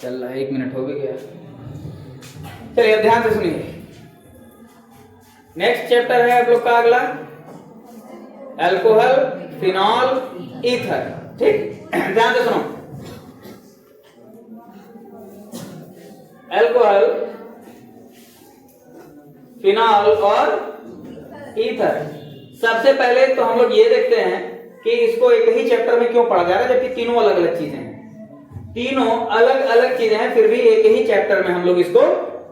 चल रहा है, 1 मिनट हो भी गया। चलिए ध्यान से सुनिए। नेक्स्ट चैप्टर है आप लोग का अगला, अल्कोहल, फिनॉल, ईथर। ठीक, ध्यान से सुनो। अल्कोहल, फिनॉल और ईथर। सबसे पहले तो हम लोग ये देखते हैं कि इसको एक ही चैप्टर में क्यों पढ़ा जा रहा है, जबकि तीनों अलग अलग चीजें हैं। तीनों अलग अलग चीजें हैं, फिर भी एक ही चैप्टर में हम लोग इसको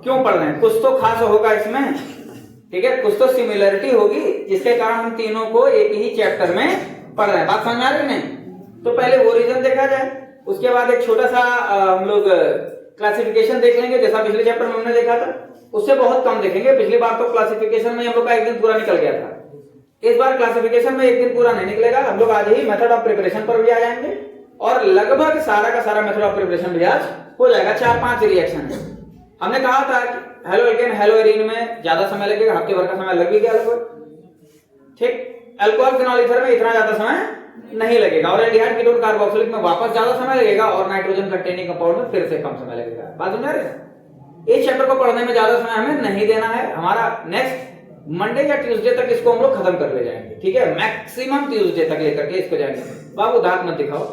क्यों पढ़ रहे हैं? कुछ तो खास होगा इसमें, ठीक है, कुछ तो सिमिलरिटी होगी जिसके कारण हम तीनों को एक ही चैप्टर में पढ़ रहे हैं। बात समझ आ रही नहीं? तो पहले ओरिजिन देखा जाए, उसके बाद एक छोटा सा हम लोग क्लासिफिकेशन देख लेंगे, जैसा पिछले चैप्टर में हमने देखा था। उससे बहुत कम देखेंगे। पिछली बार तो क्लासिफिकेशन में हम लोग का एक दिन पूरा निकल गया था। इस बार क्लासिफिकेशन में एक दिन पूरा नहीं निकलेगा। हम लोग आज ही मेथड ऑफ प्रिपरेशन पर भी आ जाएंगे और लगभग सारा का सारा मेथड ऑफ प्रिपरेशन भी आज हो जाएगा। 4-5 रिएक्शन है। हमने कहा था कि हेलो एल्केन हेलो एरीन में ज्यादा समय लगेगा, हफ्ते भर का समय लग भी गया लगभग। ठीक, अल्कोहल, फिनॉल, ईथर में इतना ज्यादा समय नहीं लगेगा और एल्डिहाइड, कीटोन, कार्बोक्सिलिक में वापस ज्यादा समय लगेगा और नाइट्रोजन कंटेनिंग कंपाउंड में फिर से कम समय लगेगा। बात समझ आ रही है? इस चैप्टर को पढ़ने में ज्यादा समय हमें नहीं देना है। हमारा नेक्स्ट मंडे या ट्यूसडे तक इसको हम लोग खत्म कर ले जाएंगे। ठीक है, मैक्सिमम ट्यूसडे तक लेकर के इसको जाएंगे। बाबू दांत मत दिखाओ,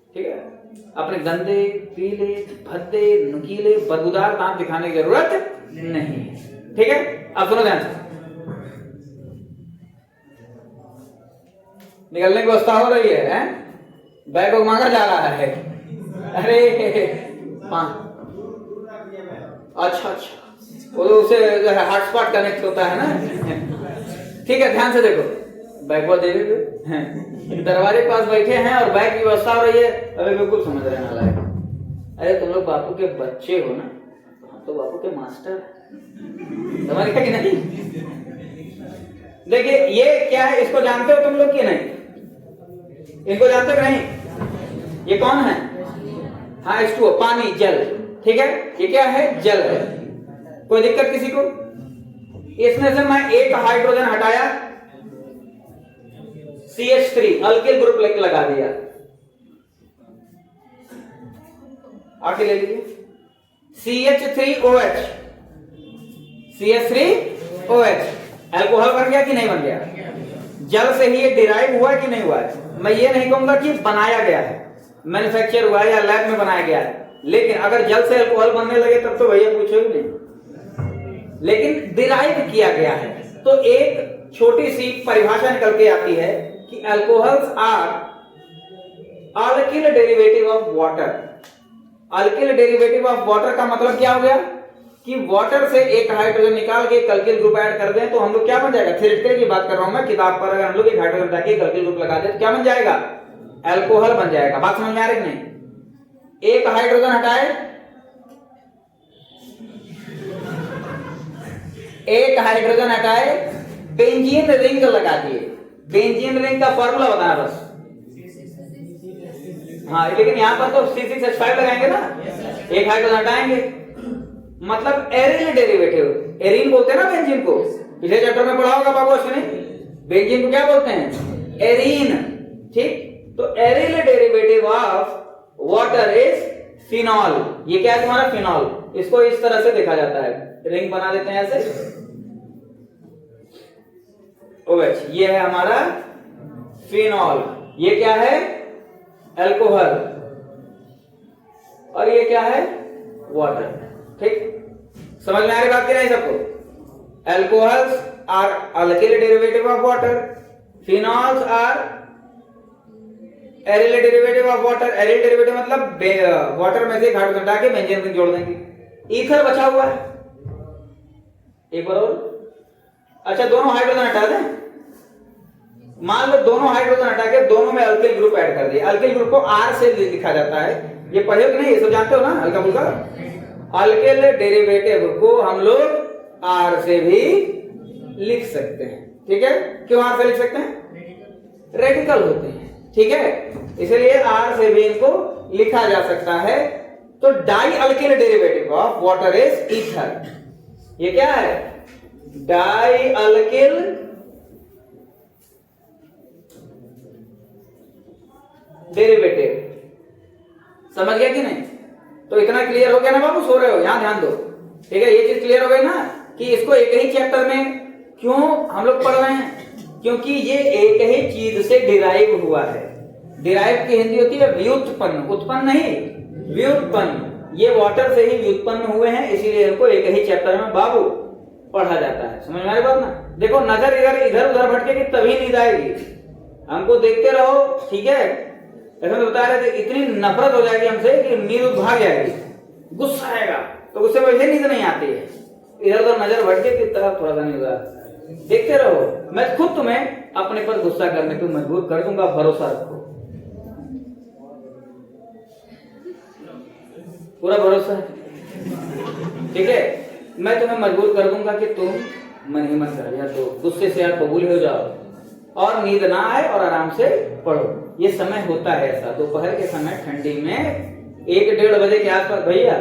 ठीक है? अपने गंदे, पीले, भद्दे, नुकीले, बदबूदार दांत दिखाने की जरूरत नहीं है। ठीक है, अब सुनो ध्यान से। निकलने की व्यवस्था हो रही है? बैग को मांगा जा रहा है। अरे अच्छा, वो उसे हॉटस्पॉट कनेक्ट होता है ना। ठीक है, ध्यान से देखो। बैग वो दे दे, दरवाजे के पास बैठे हैं और बैग की व्यवस्था हो रही है। अरे बिल्कुल समझ रहे हैं लायक। अरे तुम लोग बापू के बच्चे हो ना, हम तो बापू के मास्टर, समझ गए कि नहीं? देखिए ये क्या है, इसको जानते हो तुम लोग कि नहीं? इनको जानते हो नहीं? ये कौन है? हाँ, H2O, पानी, जल। ठीक है, ये क्या है? जल है। कोई दिक्कत किसी को? इसमें से मैं एक हाइड्रोजन हटाया, CH3 अल्किल ग्रुप लगा दिया। आगे ले लीजिए, CH3OH, CH3OH अल्कोहल बन गया कि नहीं बन गया? जल से ही ये डिराइव हुआ कि नहीं हुआ है? मैं ये नहीं कहूंगा कि बनाया गया है, मैन्युफैक्चर हुआ है या लैब में बनाया गया है, लेकिन अगर जल से अल्कोहल बनने लगे तब तो भैया पूछो ही नहीं। लेकिन डिराइव किया गया है। तो एक छोटी सी परिभाषा निकल के आती है कि alcohols are alkyl derivative of water. Alkyl derivative of water का मतलब क्या हो गया कि वाटर से एक हाइड्रोजन निकाल के अल्किल ग्रुप ऐड कर दें तो हम लोग क्या बन जाएगा? थ्योरेटिकल की बात कर रहा हूं मैं, किताब पर अगर हम लोग एक हाइड्रोजन हटा के अल्किल ग्रुप लगा दें तो क्या बन जाएगा? अल्कोहल बन जाएगा। बात समझ में आ रही है नहीं? एक हाइड्रोजन हटाए, एक हाइड्रोजन हटाए, बेंजीन रिंग लगा दिए। बेंजीन रिंग का फॉर्मूला बताना बस। हाँ, लेकिन यहां पर तो C6H5 लगाएंगे ना, एक हाइड्रोजन हटाएंगे, मतलब एरिल डेरिवेटिव। एरिन बोलते हैं ना बेंजीन को, पिछले चैप्टर में पढ़ा होगा बाबू अश्विनी। बेंजीन को क्या बोलते हैं? एरीन। ठीक, तो aryl derivative of water is phenol. ये क्या है तुम्हारा? फिनॉल। इसको इस तरह से देखा जाता है, रिंग बना देते हैं ऐसे, OH। ये है हमारा फिनॉल। ये क्या है? अल्कोहल। और ये क्या है? वाटर। ठीक, समझ में आ रही बात की नहीं सबको? Alcohols are alkyl derivative of water, phenols are aryl derivative of water. Aryl derivative मतलब वाटर में से एक हाइड्रोजन हटा के बेंजीन रिंग जोड़ देंगे। ईथर बचा हुआ है एक बार और। अच्छा, दोनों हाइड्रोजन हटा दें। मान लो दोनों हाइड्रोजन हटा के दोनों में अल्किल ग्रुप ऐड कर दिया। अल्किल ग्रुप को R से लिखा जाता है। ये पढ़े हो कि नहीं? ये सब जानते हो ना हल्का फुल्का? अल्किल डेरिवेटिव को हम लोग R से भी लिख सकते हैं। ठीक है, क्यों R से लिख सकते हैं? रेडिकल होते हैं। ठीक है, इसलिए R से भी इनको लिखा जा सकता है। तो di alkyl derivative of water is ether. ये क्या है? Di alkyl derivative. समझ गया कि नहीं? तो इतना क्लियर हो गया ना बाबू, सो रहे हो, यहाँ ध्यान दो, ठीक है। ये चीज क्लियर हो गई ना कि इसको एक ही चैप्टर में क्यों हम लोग पढ़ रहे हैं, क्योंकि ये एक ही चीज से डिराइव हुआ है। डिराइव की हिंदी होती है व्युत्पन्न, उत्पन्न नहीं, व्युत्पन्न। ये वाटर से ही व्युत्पन्न हुए हैं, इसीलिए इनको एक ही चैप्टर में बाबू पढ़ा जाता है। समझ में आ रही बात ना? देखो नजर इधर उधर भटकेगी तभी नींद आएगी। हमको देखते रहो, ठीक है। ऐसा तो बता रहे थे, इतनी नफरत हो जाएगी हमसे कि नींद भाग जाएगी, गुस्सा आएगा, तो उससे वैसे नींद नहीं आती है। इधर उधर नजर भटके की तरह थोड़ा सा नींद आता है। देखते रहो, मैं खुद तुम्हें अपने पर गुस्सा करने को मजबूर कर दूंगा, भरोसा रखो, पूरा भरोसा है, ठीक है। मैं तुम्हें मजबूर कर दूंगा कि तुम मन ही मन कर, या तो गुस्से से आप कबूल हो जाओ और नींद ना आए और आराम से पढ़ो। ये समय होता है ऐसा, दोपहर के समय ठंडी में 1-1:30 बजे के आसपास भैया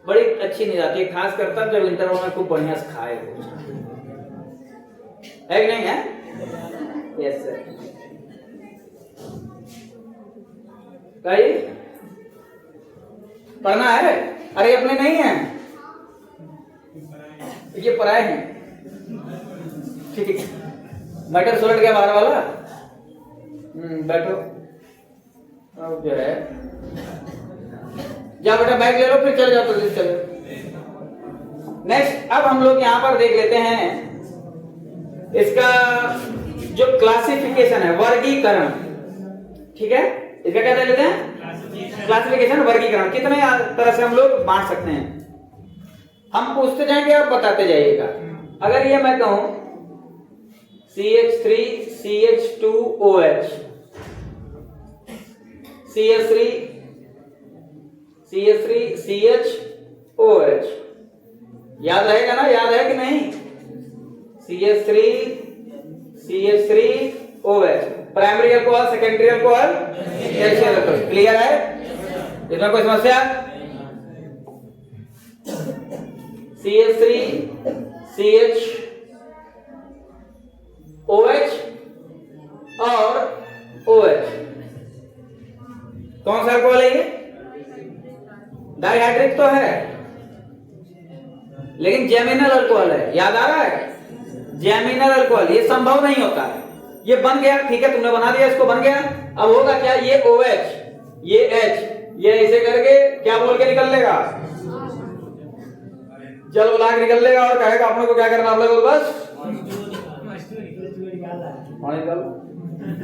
बड़ी अच्छी नींद आती है, खास कर तब जब इंटरवल में खूब बढ़िया से खाए, है कि नहीं है? Yes sir. कही पढ़ना है? अरे अपने नहीं है, ये पढ़ाए हैं, ठीक है। मटर सुलट गया बाहर वाला, बैठो, अब जो है जाओ बेटा बैग ले लो, फिर चले जाओ, तो चलो। नेक्स्ट अब हम लोग यहाँ पर देख लेते हैं इसका जो क्लासिफिकेशन है, वर्गीकरण, ठीक है। इसका क्या दे लेते हैं? क्लासिफिकेशन, वर्गीकरण। कितने तरह से हम लोग बांट सकते हैं, हम पूछते जाएंगे, आप बताते जाइएगा। अगर ये मैं कहूं CH3 CH2OH, CH3 CH2OH, याद रहेगा ना? याद है कि नहीं? CH3 CH3OH, primary alcohol, secondary alcohol, tertiary alcohol. Clear है? इसमें कोई समस्या? CH3 CH और OH, कौन सा अल्कोहल है ये? डाइहाइड्रिक तो है, लेकिन जेमिनल अल्कोहल है, याद आ रहा है? जेमिनल अल्कोहल, ये संभव नहीं होता है। ये बन गया, ठीक है, तुमने बना दिया, इसको बन गया। अब होगा क्या? ये OH, ये H, ये ऐसे करके क्या बोल के निकल लेगा? जल बुला के निकल लेगा और कहेगा अपने को क्या करना, आप लोग बस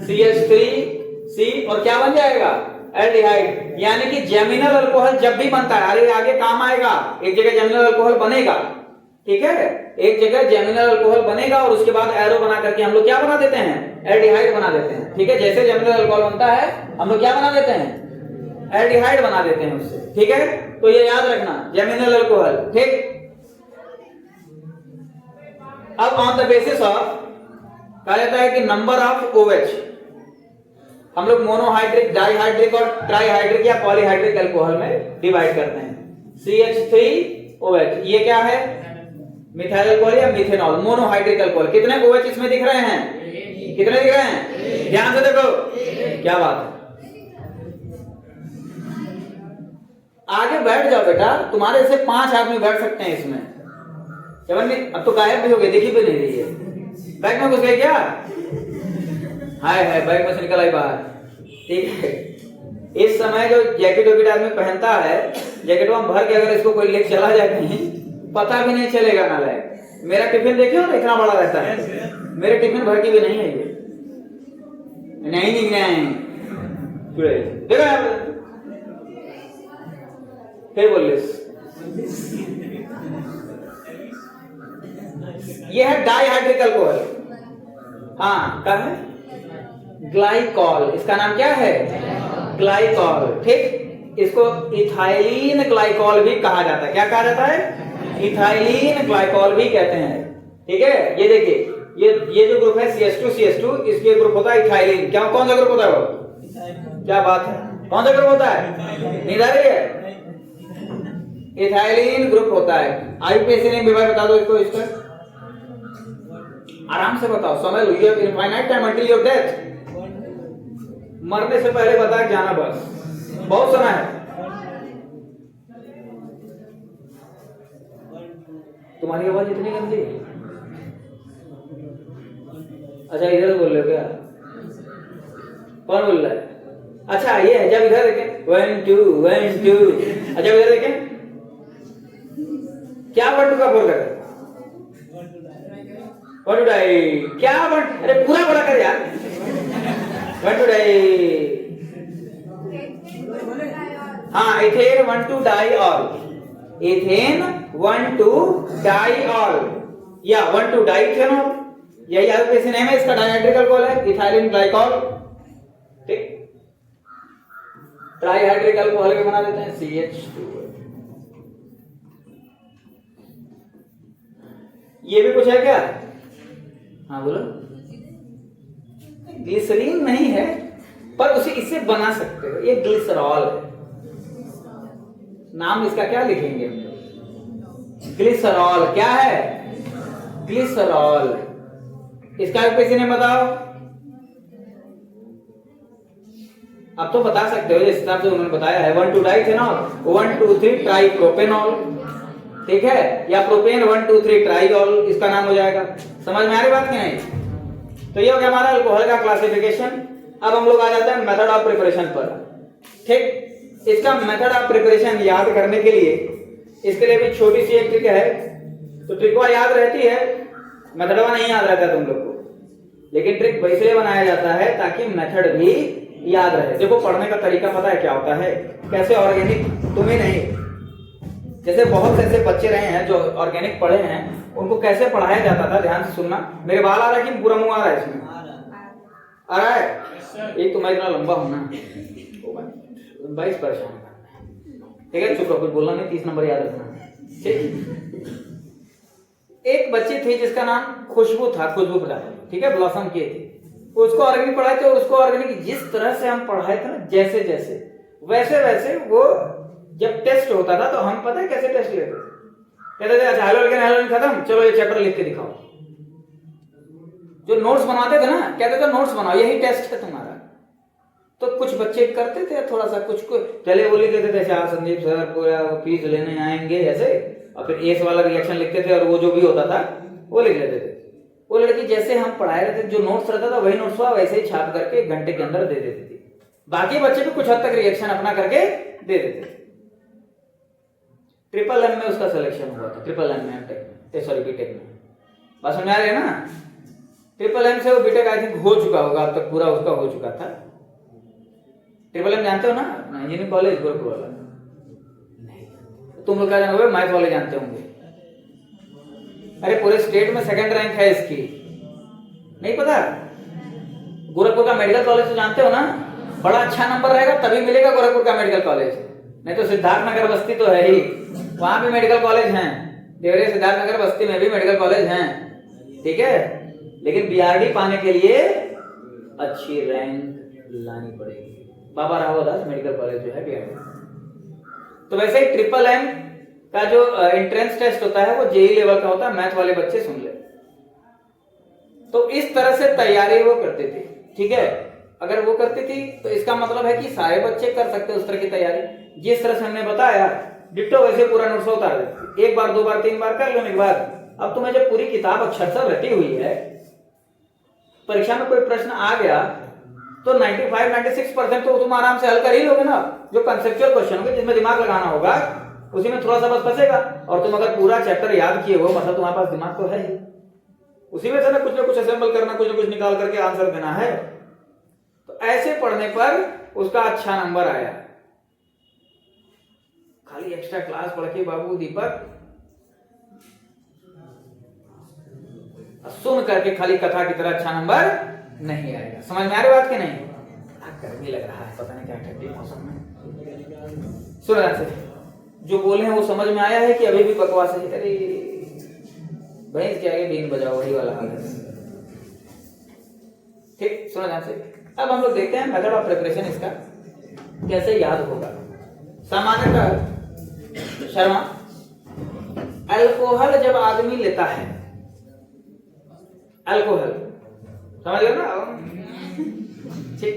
CH3C और क्या बन जाएगा? एल्डिहाइड। यानी कि जेमिनल अल्कोहल जब भी बनता है, अरे आगे काम आएगा, एक जगह जेमिनल अल्कोहल बनेगा, ठीक है, एक जगह जेमिनल अल्कोहल बनेगा और उसके बाद एरो बना करके हम लोग क्या बना देते हैं? एल्डिहाइड बना देते हैं, ठीक है। जैसे जेमिनल अल्कोहल बनता है हम लोग क्या बना देते हैं? एल्डिहाइड बना देते हैं उससे, ठीक है। तो ये याद रखना, जेमिनल अल्कोहल, ठीक। अब ऑन द बेसिस ऑफ कहा जाता है कि नंबर ऑफ OH, हम लोग मोनोहाइड्रिक, डाइहाइड्रिक और ट्राइहाइड्रिक या पॉलीहाइड्रिक अल्कोहल में डिवाइड करते हैं। CH3OH ये क्या है? मिथाइल अल्कोहल या मिथेनॉल, मोनोहाइड्रिक अल्कोहल। कितने OH इसमें दिख रहे हैं? कितने दिख रहे हैं? ध्यान से देखो, क्या बात है। आगे बैठ जाओ बेटा, तुम्हारे से 5 आदमी बैठ सकते हैं इसमें। अब तो गायब भी हो गए, दिखी भी नहीं रही है। बैग में घुस गए क्या? हाय हाय, बैग में से निकल आई बाहर, ठीक है। इस समय जो जैकेट वैकेट आदमी पहनता है, जैकेट में भर के अगर इसको कोई लेके चला जाए कहीं, पता भी नहीं चलेगा ना। लायक मेरा टिफिन देखियो ना, इतना बड़ा रहता है, मेरे टिफिन भर के भी नहीं है ये, नहीं देखो यहाँ पर, फिर बोल ये है डाइहाइड्रिक अल्कोहल। हाँ क्या है? ग्लाइकॉल, इसका नाम क्या है? ग्लाइकॉल, ठीक। इसको इथाइलिन ग्लाइकॉल भी कहा जाता है। क्या कहा जाता है? इथाइलिन ग्लाइकॉल भी कहते हैं, ठीक है। ये देखिए, ये जो ग्रुप है CH2, इसके ग्रुप होता है इथाइलिन। क्या, कौन सा ग्रुप होता है वो? क्या बात है, कौन सा ग्रुप होता है? नींद आ रही है? इथाइलिन ग्रुप होता है। आईपीएससी ने विभाग बता दो इसको, इसका आराम से बताओ, समझ लो। ये infinite time until your death, मरने से पहले बता जाना बस। बहुत सुना है। तुम्हारी आवाज इतनी गंदी। अच्छा इधर बोल रहे हो क्या? कौन बोल रहा है? अच्छा ये है, जब इधर देखें 1 2 1 2। अच्छा इधर देखें क्या 1 2 का बोल रहे हैं? 1 2 डाई क्या 1? अरे पूरा बड़ा कर यार। 1 2 डाई। हाँ ethane 1 2 di ol. Ethane 1 2 di ol या 1 2 डाई इथेनॉल, यही आईयूपीएसी नेम है इसका। डायहाइड्रिक अल्कोहल है इथाइलिन ग्लाइकॉल। ठीक, ट्राईहाइड्रिक अल्कोहल के बना देते हैं CH2। ये भी कुछ है क्या? हाँ बोलो। ग्लिसरीन नहीं है पर उसे इससे बना सकते हो, ये ग्लिसरॉल है। नाम इसका क्या लिखेंगे हम लोग? ग्लिसरॉल। क्या है? ग्लिसरॉल। इसका आईयूपीएसी नेम बताओ। अब तो बता सकते हो जिस हिसाब से उन्होंने बताया है। 1 2 डाइथेनॉल, 1 2 3 ट्राइप्रोपेनॉल, ठीक है, या प्रोपेन 1 2 3 ट्राइऑल, इसका नाम हो जाएगा। समझ में आ रही बात कि नहीं? तो ये हो गया हमारा अल्कोहल का क्लासिफिकेशन। अब हम लोग आ जाते हैं मेथड ऑफ प्रिपरेशन पर। ठीक, इसका मेथड ऑफ प्रिपरेशन याद करने के लिए इसके लिए भी छोटी सी एक ट्रिक है। तो ट्रिकवा याद रहती है, मेथडवा नहीं याद रहता तुम लोग को, लेकिन ट्रिक वैसे बनाया जाता है ताकि मेथड भी याद रहे। देखो पढ़ने का तरीका पता है क्या होता है? कैसे ऑर्गेनिक, तुम्हें नहीं, जैसे बहुत से ऐसे बच्चे रहे हैं जो ऑर्गेनिक पढ़े हैं, उनको कैसे पढ़ाया जाता था, ध्यान से सुनना। मेरे बाल आ रहा है कि पूरा मुंह आ रहा है? इसमें आ रहा है। एक तो मैं इतना लंबा हूं ना, 22 परेशान करना। ठीक है चुप रहो, कुछ बोलना नहीं, 30 नंबर याद रखना। ठीक, एक बच्ची थी जिसका नाम खुशबू था, खुशबू प्रजापति, ठीक है, ब्लॉसम की थी। उसको ऑर्गेनिक पढ़ाए थे और उसको ऑर्गेनिक जिस तरह से हम पढ़ाए थे ना, जैसे जैसे वैसे वैसे वो जब टेस्ट होता था तो हम पता है कैसे टेस्ट लेते थे? कहते थे अच्छा हेलोजन खत्म, चलो ये चैप्टर लिख के दिखाओ। जो नोट्स बनाते थे ना, कहते थे नोट्स बनाओ, यही टेस्ट है तुम्हारा। तो कुछ बच्चे करते थे थोड़ा सा, कुछ को पहले वो लिख देते थे अच्छा संदीप सर पूरा फीस लेने आएंगे ऐसे, और फिर एस वाला रिएक्शन लिखते थे और वो जो भी होता था वो लिख लेते थे। वो लड़की जैसे हम पढ़ाए रहते थे, जो नोट्स रहता था वही नोट्स वैसे ही छाप करके 1 घंटे के अंदर दे देती थी। बाकी बच्चे भी कुछ हद तक रिएक्शन अपना करके दे देते थे। ट्रिपल एम में उसका सिलेक्शन हुआ था, ट्रिपल एम में टेक, सॉरी बीटेक में। बात समझ आ रही है ना? ट्रिपल एम से वो बीटेक आई थिंक हो चुका होगा, अब तक पूरा उसका हो चुका था। ट्रिपल एम जानते हो ना, इंजीनियरिंग कॉलेज गोरखपुर वाला? नहीं, तुम लोग क्या जानोगे? मैथ वाले जानते होंगे। अरे पूरे स्टेट में 2nd रैंक है इसकी, नहीं पता? गोरखपुर का मेडिकल कॉलेज तो जानते हो ना, बड़ा अच्छा नंबर रहेगा तभी मिलेगा गोरखपुर का मेडिकल कॉलेज, नहीं तो सिद्धार्थनगर बस्ती तो है ही, वहां भी मेडिकल कॉलेज हैं। देवरिया सिद्धार्थनगर बस्ती में भी मेडिकल कॉलेज हैं, ठीक है, लेकिन बीआरडी पाने के लिए अच्छी रैंक लानी पड़ेगी। बाबा राघवदास मेडिकल कॉलेज जो है बीआरडी। तो वैसे ही ट्रिपल एम का जो एंट्रेंस टेस्ट होता है वो जेई लेवल का होता है, मैथ वाले बच्चे सुन ले। तो इस तरह से तैयारी वो करते थे, ठीक है। अगर वो करती थी तो इसका मतलब है कि सारे बच्चे कर सकते हैं उस तरह की तैयारी। जिस तरह से हमने बताया डिट्टो वैसे पूरा नोट्स उतार देती, 1 बार 2 बार 3 बार कर लेने के बाद अब तुम्हें जब पूरी किताब अक्षरशः रटी हुई है, परीक्षा में कोई प्रश्न आ गया तो 95-96% तो तुम आराम से हल कर ही लोगे ना। जो कंसेप्चुअल क्वेश्चन होंगे जिसमें दिमाग लगाना होगा उसी में थोड़ा सा बस फंसेगा, और तुम अगर पूरा चैप्टर याद किए हो मतलब तुम्हारे पास दिमाग तो है ही, उसी में से ना कुछ असेंबल करना, कुछ ना कुछ निकाल करके आंसर देना है। तो ऐसे पढ़ने पर उसका अच्छा नंबर आया। खाली एक्स्ट्रा क्लास पढ़ के बाबू दीपक सुन करके खाली कथा की तरह अच्छा नंबर नहीं आएगा। समझ में आ रही बात कि नहीं? गर्मी लग रहा है, पता नहीं क्या ठंडी मौसम में। सुन रहा से जो बोले हैं वो समझ में आया है कि अभी भी बकवास है? अरे भैंस के आगे बीन बजाओ, वही वाला हाल है। ठीक, सुना ध्यान से। अब हम लोग देखते हैं मेथड ऑफ प्रिपरेशन इसका कैसे याद होगा। सामान्यतः शर्मा, अल्कोहल जब आदमी लेता है, अल्कोहल समझ गए ना? ठीक,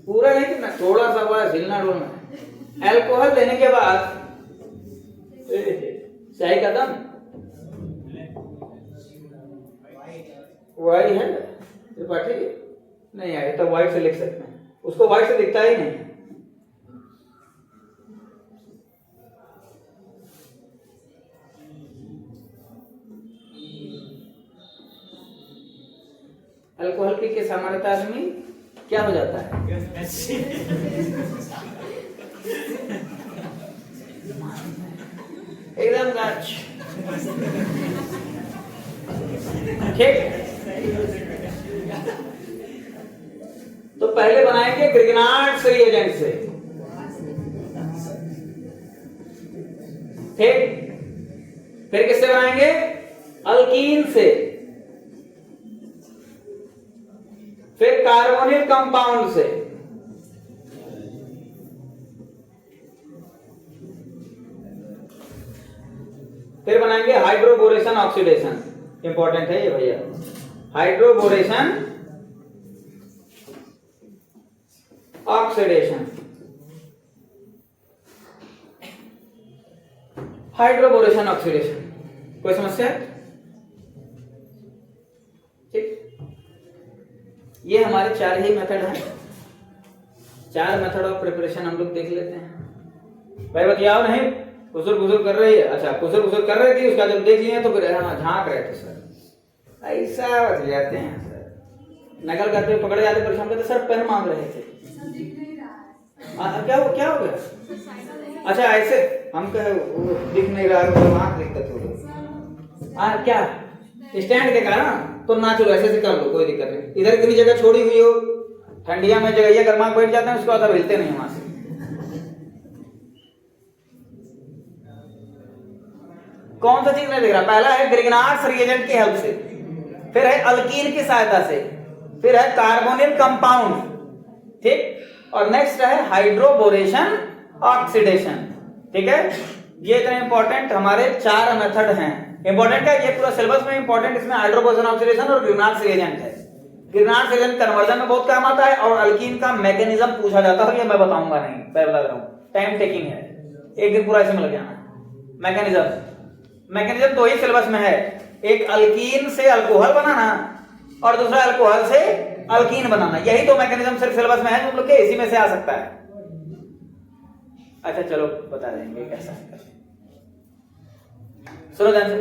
पूरा नहीं कि ना, थोड़ा सा बस हिलना डुलना। अल्कोहल लेने के बाद सही कदम वाई है त्रिपाठी नहीं आए तो वाइट से लिख सकते हैं, उसको वाइट से दिखता ही नहीं। अल्कोहल पी के सामान्यतः आदमी क्या हो जाता है? एकदम गाछ। ठीक, तो पहले बनाएंगे ग्रिग्नार्ड्स रिएजेंट से। ठीक, फिर किससे बनाएंगे? अल्कीन से, फिर कार्बोनिल कंपाउंड से, फिर बनाएंगे हाइड्रोबोरेशन ऑक्सीडेशन। इंपॉर्टेंट है ये भैया, हाइड्रोबोरेशन ऑक्सीडेशन। हाइड्रोबोरेशन ऑक्सीडेशन, कोई समस्या? ठीक, ये हमारे 4 ही मेथड हैं। 4 मेथड ऑफ प्रिपरेशन हम लोग देख लेते हैं। भाई बताओ नहीं, कुसुर कर रही है। अच्छा, कुसुर कर रही थी, उसका जब देख लिए तो फिर झांक रहे थे सर, ऐसा बच जाते हैं सर, नकल करते हुए पकड़े जाते, परेशान करते, सर पेन मांग रहे थे। क्या हो गया? अच्छा ऐसे हम कहे दिख नहीं रहा है, वहां दिक्कत हो गई। क्या स्टैंड के कारण? तो ना चलो ऐसे से कर लो, कोई दिक्कत नहीं। इधर इतनी जगह छोड़ी हुई हो, ठंडिया में जगह गर्मा बैठ जाते हैं, उसके बाद अब हिलते नहीं वहां से। कौन सा चीज नहीं दिख रहा? पहला है ग्रिग्नार्ड्स रिएजेंट की हेल्प से, फिर है अल्कीन की सहायता से, फिर है कार्बोनिल कंपाउंड। ठीक, और नेक्स्ट है हाइड्रोबोरेशन ऑक्सीडेशन। ठीक है, ये इतने इंपॉर्टेंट हमारे 4 मेथड हैं। इंपॉर्टेंट है, ये पूरा सिलेबस में इंपॉर्टेंट, इसमें हाइड्रोबोरेशन ऑक्सीडेशन और ग्रिग्नार्ड्स रिएजेंट है। ग्रिग्नार्ड्स रिएजेंट कन्वर्जन में बहुत काम आता है, और अल्कीन का मैकेनिज्म पूछा जाता है, ये मैं बताऊंगा नहीं, मैं बता रहा हूँ, टाइम टेकिंग है, एक दिन पूरा इसमें लग जाना। मैकेनिज्म 2 ही सिलेबस में है, एक अल्कीन से अल्कोहल बनाना और दूसरा अल्कोहल से अल्कीन बनाना। यही 2 मैकेनिज्म सिर्फ सिलेबस में है, तुम लोग के इसी में से आ सकता है। अच्छा चलो बता देंगे कैसा है, सुनो ध्यान से।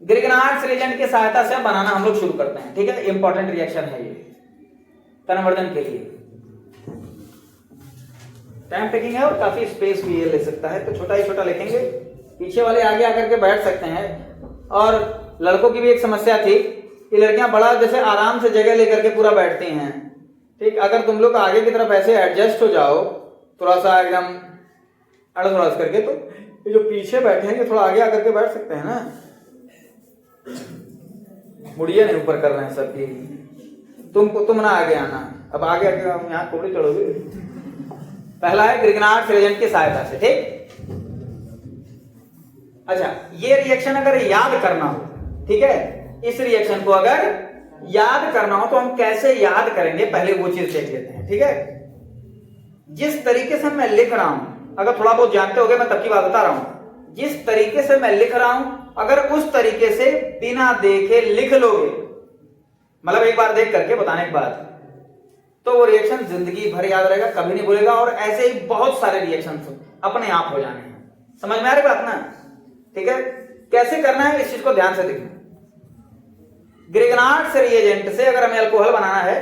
ग्रिग्नार्ड्स रिएजेंट की सहायता से बनाना हम लोग शुरू करते हैं। ठीक है, इंपॉर्टेंट रिएक्शन है ये कन्वर्जन के लिए, टाइम टेकिंग है और काफी स्पेस भी ये ले सकता है, तो छोटा ही छोटा लिखेंगे, पीछे वाले आगे आकर के बैठ सकते हैं। और लड़कों की भी एक समस्या थी कि लड़कियां बड़ा जैसे आराम से जगह लेकर के पूरा बैठती हैं। ठीक, अगर तुम लोग आगे की तरफ ऐसे एडजस्ट हो जाओ थोड़ा सा एकदम अड़स वड़स करके, तो ये जो पीछे बैठे हैं ये थोड़ा आगे आकर के बैठ सकते हैं ना। मुड़िए नहीं ऊपर कर रहे हैं सबकी, तुम ना आगे आना, अब आगे आगे हम यहाँ थोड़ी चढ़ोगे। पहला है ग्रिग्नार्ड्स रिएजेंट की सहायता से। ठीक, अच्छा ये रिएक्शन अगर याद करना हो, ठीक है, इस रिएक्शन को अगर याद करना हो तो हम कैसे याद करेंगे, पहले वो चीज देख लेते हैं। ठीक है, जिस तरीके से मैं लिख रहा हूं, अगर थोड़ा बहुत जानते होगे, मैं तब की बात बता रहा हूं, जिस तरीके से मैं लिख रहा हूं अगर उस तरीके से बिना देखे लिख लोगे, मतलब एक बार देख करके बताने के बाद, तो वो रिएक्शन जिंदगी भर याद रहेगा, कभी नहीं भूलेगा। और ऐसे ही बहुत सारे रिएक्शन अपने आप हो जाने हैं। समझ में आ रही बात ना? ठीक है, कैसे करना है इस चीज को ध्यान से देखना। ग्रिग्नार्ड्स रिएजेंट से अगर हमें अल्कोहल बनाना है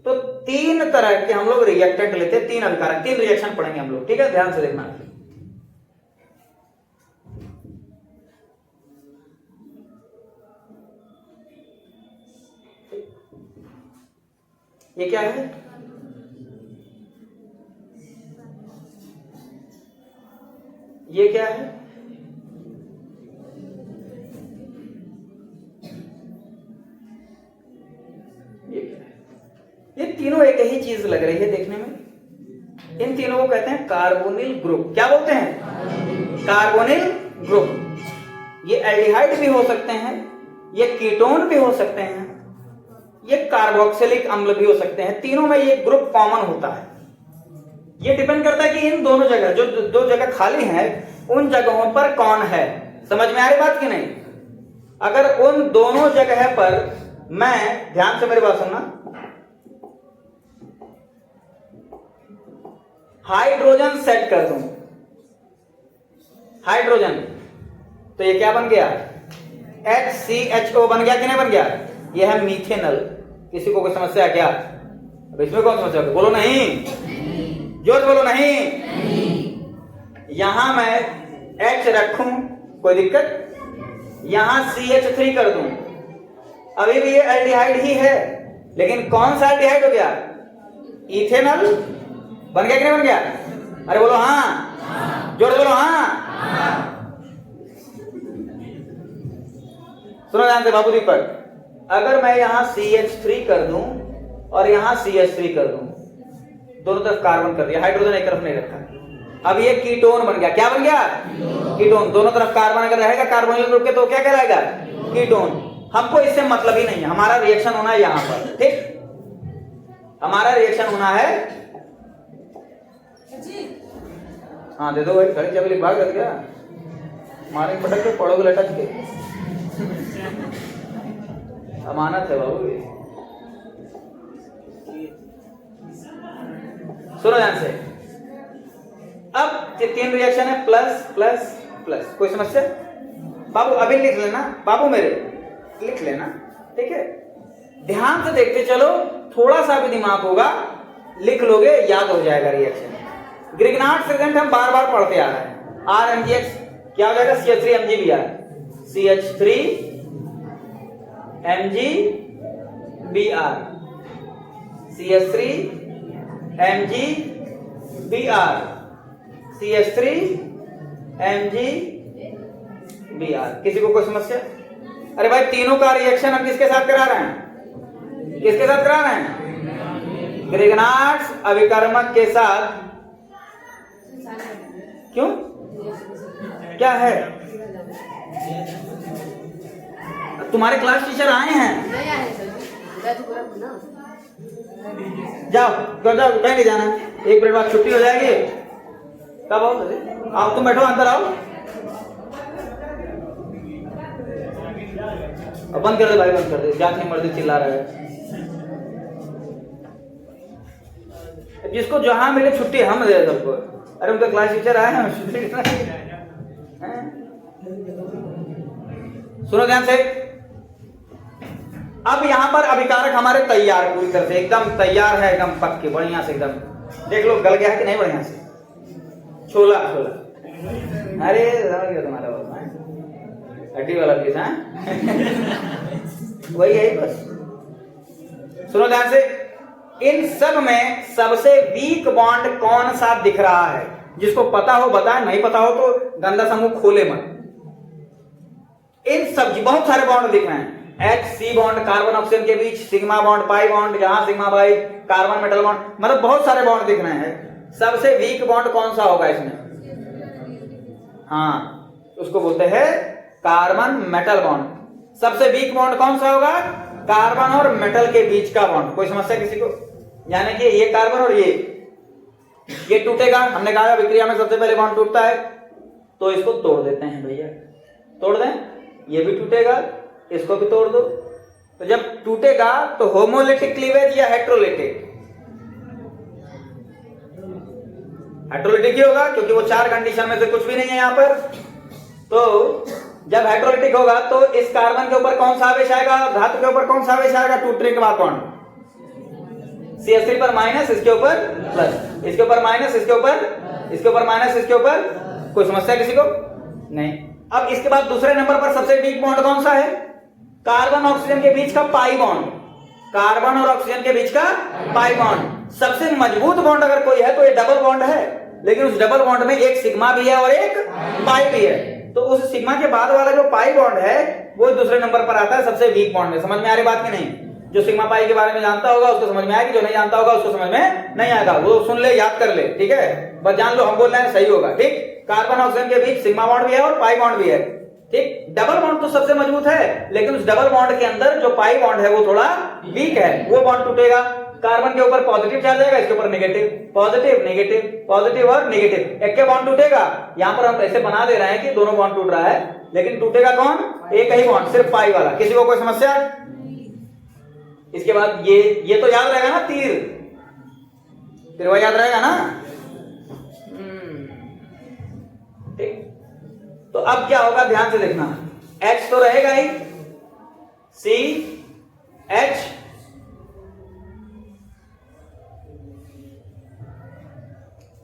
तो 3 तरह के हम लोग रिएक्टेंट लेते हैं, 3 अभिकारक, 3 रिएक्शन पढ़ेंगे हम लोग। ठीक है, ध्यान से देखना। ये क्या है? ये क्या है? ये तीनों एक ही चीज लग रही है देखने में। इन तीनों को कहते हैं कार्बोनिल ग्रुप। क्या बोलते हैं? Carbonyl group. ये एल्डिहाइड भी हो सकते हैं, ये कीटोन भी हो सकते हैं, ये कार्बोक्सिलिक अम्ल भी हो सकते हैं। तीनों में ये ग्रुप कॉमन होता है। ये डिपेंड करता है कि इन दोनों जगह, जो दो जगह खाली है, उन जगहों पर कौन है। समझ में आ रही बात कि नहीं? अगर उन दोनों जगह पर मैं, ध्यान से मेरी बात सुनना, हाइड्रोजन सेट कर दूं, हाइड्रोजन, तो ये क्या बन गया? HCHO बन गया कि नहीं बन गया? ये है मीथेनल। किसी को कोई समस्या है क्या? अब इसमें कौन समस्या है? बोलो नहीं, जोर बोलो नहीं। यहां मैं H रखूं, कोई दिक्कत? यहां CH3 कर दूं, अभी भी ये एल्डिहाइड ही है, लेकिन कौन सा एल्डिहाइड हो गया? इथेनल बन गया कि नहीं बन गया? अरे बोलो हाँ, जोर बोलो हाँ। सुनो ध्यान से बाबू दीपक, अगर मैं यहां CH3 कर दूं और यहां CH3 कर दूं, दोनों तरफ कार्बन कर दिया, हाइड्रोजन एक तरफ नहीं रखा, अब ये कीटोन बन गया। क्या बन गया? कीटोन। दोनों तरफ कार्बन अगर रहेगा कार्बोनिल ग्रुप के, तो क्या कहलाएगा? कीटोन। हमको इससे मतलब ही नहीं है, हमारा रिएक्शन होना है यहां पर, ठीक? हमारा रिएक्शन होना है, हाँ दे दो भाई, घड़ी चाबी लिखवा कर क्या मारे पटक के पड़ोगे लटक के, अमानत है बाबू ये। सुनो ध्यान से, अब ये तीन रिएक्शन है, प्लस प्लस प्लस। कोई समस्या? बाबू अभी लिख लेना, बाबू मेरे लिख लेना, ठीक है? ध्यान से देखते चलो, थोड़ा सा भी दिमाग होगा, लिख लोगे, याद हो जाएगा रिएक्शन। ग्रिग्नार्ड रिएजेंट हम बार बार पढ़ते आ रहे हैं। RMgX क्या हो जाएगा? CH3MgBr, CH3MgBr, CH3MgBr, CH3MgBr। किसी को कोई समस्या? अरे भाई तीनों का रिएक्शन हम किसके साथ करा रहे हैं? किसके साथ करा रहे हैं? ग्रिग्नार्ड्स अभिकर्मक के साथ। क्यों? क्या है? तुम्हारे क्लास टीचर आए हैं, जाओ घर जाओ, कहीं नहीं जाना, 1 मिनट बाद छुट्टी हो जाएगी। कब आओ? आओ तुम बैठो, अंदर आओ। अब बंद कर दे भाई, बंद कर दे, जाके मर्जी चिल्ला रहा है। जिसको जहां मिले छुट्टी हम दे सबको। अरे उनका क्लास टीचर आए हैं, सुनो ध्यान से। अब यहां पर अभिकारक हमारे तैयार, पूरी तरह से एकदम तैयार है, एकदम पक्के बढ़िया से, एकदम देख लो गल गया है कि नहीं बढ़िया से। छोला छोला, अरे समझ गया तुम्हारा बात, हड्डी वाला पीस है वही है बस। सुनो ध्यान से, इन सब में सबसे वीक बॉन्ड कौन सा दिख रहा है? जिसको पता हो बताए, नहीं पता हो तो गंदा समूह खोले मत। इन सब बहुत सारे बॉन्ड दिख रहे हैं। HC बॉन्ड कार्बन ऑक्सीजन के बीच, सिग्मा बॉन्ड पाई बॉन्ड, यहां sigma pi, carbon metal bond, मतलब बहुत सारे बॉन्ड दिख रहे हैं। सबसे वीक बॉन्ड कौन सा होगा इसमें? हाँ, उसको बोलते हैं कार्बन मेटल बॉन्ड। सबसे वीक बॉन्ड कौन सा होगा? कार्बन और मेटल के बीच का बॉन्ड। कोई समस्या किसी को? यानी कि ये कार्बन और ये टूटेगा। हमने कहा विक्रिया में सबसे पहले बॉन्ड टूटता है, तो इसको तोड़ देते हैं भैया, तोड़ दें। ये भी टूटेगा, इसको भी तोड़ दो। तो जब टूटेगा तो होमोलिटिक क्लीवेज या हेट्रोलिटिक? हेट्रोलिटिक ही होगा, क्योंकि वो 4 कंडीशन में से कुछ भी नहीं है यहां पर। तो जब हेट्रोलिटिक होगा तो इस कार्बन के ऊपर कौन सा आवेश आएगा, धातु के ऊपर कौन सा आवेश आएगा टूटने के बाद? बॉन्ड CH3 पर माइनस, इसके ऊपर प्लस, इसके ऊपर माइनस, इसके ऊपर, इसके ऊपर माइनस, इसके ऊपर। कोई समस्या किसी को? नहीं। अब इसके बाद दूसरे नंबर पर सबसे वीक बॉन्ड कौन सा है? कार्बन ऑक्सीजन के बीच का पाई बॉन्ड। कार्बन और ऑक्सीजन के बीच का पाई बॉन्ड। सबसे मजबूत बॉन्ड अगर कोई है तो ये डबल बॉन्ड है, लेकिन उस डबल बॉन्ड में एक सिग्मा भी है और एक पाई भी है। तो उस सिग्मा के बाद वाला जो पाई बॉन्ड है वो दूसरे नंबर पर आता है सबसे वीक बॉन्ड में। समझ में आ रही बात की नहीं? जो सिग्मा पाई के बारे में जानता होगा उसको समझ में आएगी, जो नहीं जानता होगा उसको समझ में नहीं आएगा। वो सुन ले, याद कर ले, ठीक है? बस जान लो हम बोल रहे हैं सही होगा, ठीक? कार्बन ऑक्सीजन के बीच सिग्मा बॉन्ड भी है और पाई बॉन्ड भी है, ठीक? डबल बॉन्ड तो सबसे मजबूत है, लेकिन उस डबल बॉन्ड के अंदर जो पाई बॉन्ड है वो थोड़ा वीक है, वो बॉन्ड टूटेगा। कार्बन के ऊपर पॉजिटिव चार्ज आएगा, इसके ऊपर नेगेटिव, पॉजिटिव नेगेटिव, पॉजिटिव और नेगेटिव, एक के बॉन्ड टूटेगा। यहां पर हम ऐसे बना दे रहे हैं कि दोनों बॉन्ड टूट रहा है, लेकिन टूटेगा कौन? एक ही बॉन्ड, सिर्फ पाई वाला। किसी को कोई समस्या? इसके बाद ये तो याद रहेगा ना, तीर वो याद रहेगा ना। ठीक, तो अब क्या होगा ध्यान से देखना। H तो रहेगा ही, CH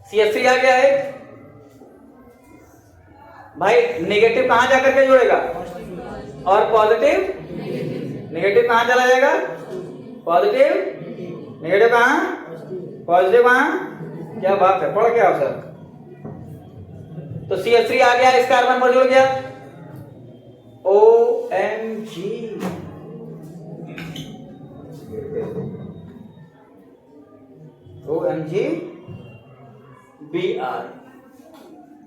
CH3 आ गया है भाई। नेगेटिव कहां जाकर के जुड़ेगा? और पॉजिटिव नेगेटिव कहां चला जाएगा? पॉजिटिव नेगेटिव कहां? पॉजिटिव कहां? क्या बात है, पढ़ के आओ सर। तो CH3 आ गया, इस कार्बन पर जुड़ गया। OMG, OMG Br।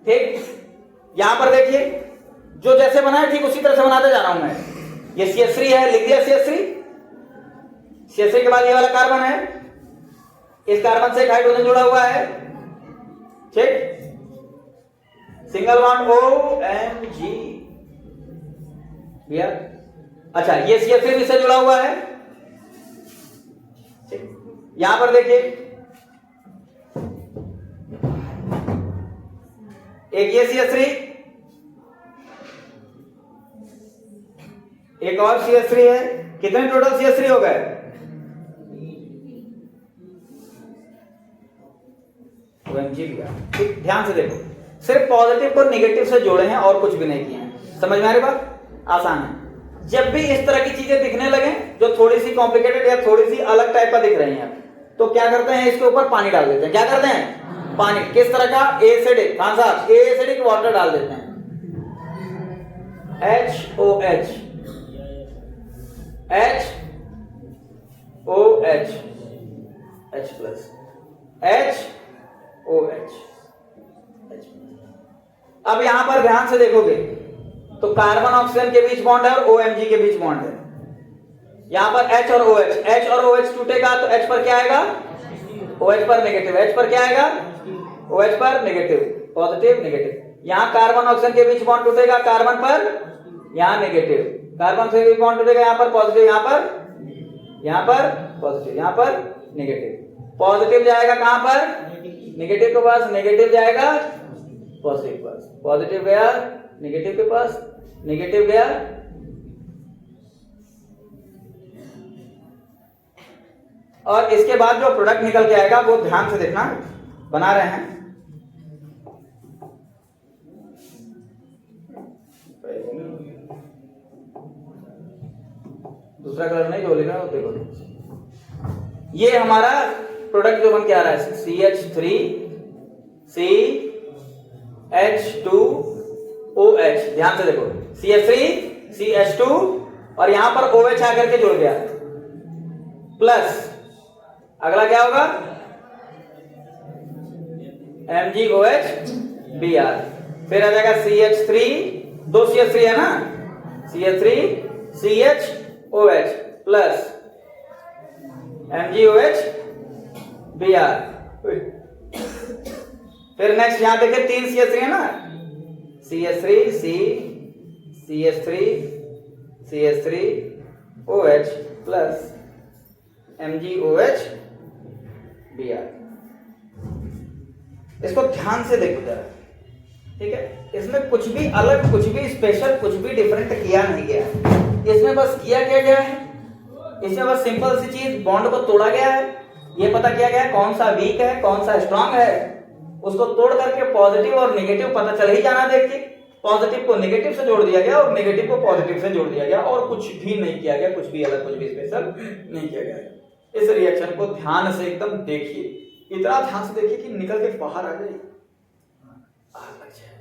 ठीक, यहां पर देखिए जो जैसे बना है ठीक उसी तरह से बनाते जा रहा हूं मैं। ये CH3 है, लिख दिया CH3। CH3 के बाद ये वाला कार्बन है, इस कार्बन से एक हाइड्रोजन जुड़ा हुआ है। ठीक, सिंगल बॉन्ड OMG भैया। अच्छा, ये CH3 से जुड़ा हुआ है। ठीक, यहां पर देखिए एक ये CH3, एक और CH3 है। कितने टोटल CH3 हो गए? ठीक, ध्यान से देखो, सिर्फ पॉजिटिव को नेगेटिव से जोड़े हैं और कुछ भी नहीं किए हैं। समझ में आ रही बात? आसान है। जब भी इस तरह की चीजें दिखने लगे जो थोड़ी सी कॉम्प्लिकेटेड या थोड़ी सी अलग टाइप का दिख रही हैं, तो क्या करते हैं, इसके ऊपर पानी डाल देते हैं। क्या करते हैं? पानी। किस तरह का? एसिडिक। हाँ साहब, एसिडिक वाटर डाल देते हैं। HOH HOH H plus HOH। अब यहां पर ध्यान से देखोगे तो कार्बन ऑक्सीजन के बीच बॉन्ड है और OMG के बीच बॉन्ड है। यहां पर H और OH टूटेगा तो H पर क्या आएगा? OH पर नेगेटिव। H पर क्या आएगा? OH पर नेगेटिव, पॉजिटिव नेगेटिव। यहां कार्बन ऑक्सीजन के बीच बॉन्ड टूटेगा, कार्बन पर यहां नेगेटिव, कार्बन से बीच बॉन्ड टूटेगा, यहां पर पॉजिटिव, यहां पर पॉजिटिव, यहां पर नेगेटिव। पॉजिटिव जाएगा कहां पर? नेगेटिव के पास, नेगेटिव जाएगा पॉजिटिव के पास, पॉजिटिव गया नेगेटिव के पास, नेगेटिव गया। और इसके बाद जो प्रोडक्ट निकल के आएगा वो ध्यान से देखना, बना रहे हैं। दूसरा कलर नहीं जो लिखा वो देखो। ये हमारा प्रोडक्ट जो बन के आ रहा है CH3 CH2OH। ध्यान से देखो, CH3 CH2 और यहां पर OH आकर के जुड़ गया, प्लस अगला क्या होगा? MgOH Br। फिर आ जाएगा CH3, दो CH3 है ना, CH3 CHOH plus MgOH Br। फिर नेक्स्ट यहां देखिए 3 CH3 है ना, CH3 CH3OH plus MgOH Br। इसको ध्यान से देखो जरा, ठीक है? इसमें कुछ भी अलग, कुछ भी स्पेशल, कुछ भी डिफरेंट किया नहीं गया। इसमें बस किया क्या गया है, इसमें बस सिंपल सी चीज बॉन्ड को तोड़ा गया है। ये पता किया गया है कौन सा वीक है कौन सा स्ट्रांग है, उसको तोड़ करके पॉजिटिव और नेगेटिव पता चल ही जाना। देखिए, पॉजिटिव को नेगेटिव से जोड़ दिया गया और नेगेटिव को पॉजिटिव से जोड़ दिया गया, और कुछ भी नहीं किया गया, कुछ भी अलग, कुछ भी स्पेशल नहीं किया गया। इस रिएक्शन को ध्यान से एकदम देखिए, इतना ध्यान से देखिए कि निकल के बाहर आ जाए, आग लग जाए,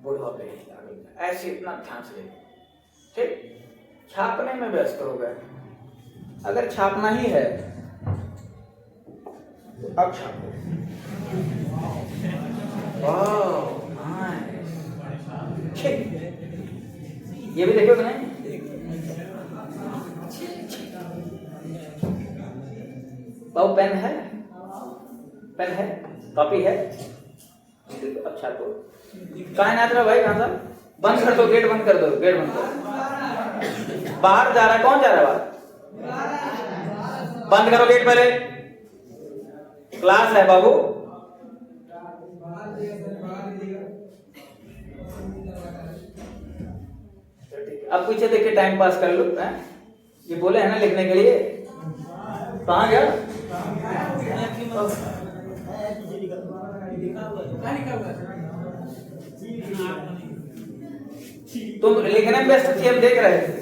बुढ़ापे ऐसे, इतना ध्यान से देखिए। ठीक, छापने में व्यस्त हो गए। अगर छापना ही है तो अब छापो। वाह, नाइस। ठीक, ये भी देखो कि नहीं? बाबू पेन है, पेन है, कॉपी है, अच्छा तो कहाँ नाच रहा भाई? कहाँ साहब? बंद कर दो, गेट बंद कर दो, गेट बंद कर। बाहर जा रहा है, कौन जा रहा है बाहर? बंद करो गेट पहले, क्लास है बाबू। अब पीछे देख के टाइम पास कर लो। ये बोले है ना लिखने के लिए, कहाँ गया? तुम लिखने में व्यस्त थी, हम देख रहे थे।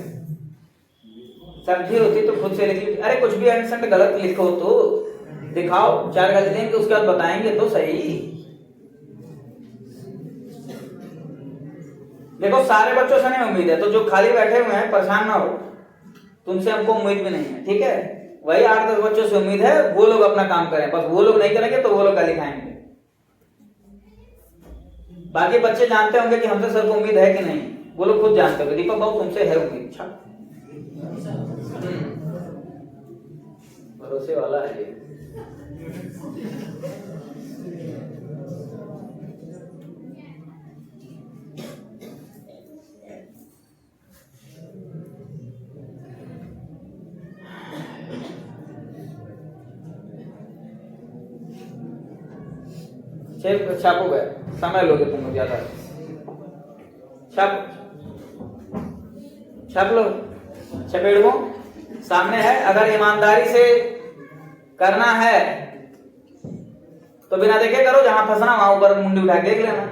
सब्जी होती तो खुद से लिख ली। अरे कुछ भी एंसेंट गलत लिखो तो दिखाओ, 4 गाली देंगे, उसके बाद बताएंगे तो सही। देखो सारे बच्चों से नहीं उम्मीद है, तो जो खाली बैठे हुए हैं परेशान ना हो, तुमसे हमको उम्मीद भी नहीं है, ठीक है? वही 8-10 बच्चों से उम्मीद है, वो लोग अपना काम करें, बस वो लोग नहीं करेंगे तो वो लोग गाली खाएंगे। बाकी बच्चे जानते होंगे कि हमसे सर को उम्मीद है कि नहीं, वो लोग खुद जानते होंगे। दीपक बाबू तुमसे है उम्मीद, अच्छा भरोसे वाला है ये। छापो गए, समय लोगे तुम ज्यादा। छाप लो, छपेड़ो सामने है। अगर ईमानदारी से करना है तो बिना देखे करो, जहां फंसना वहां ऊपर मुंडी उठा के देख लेना।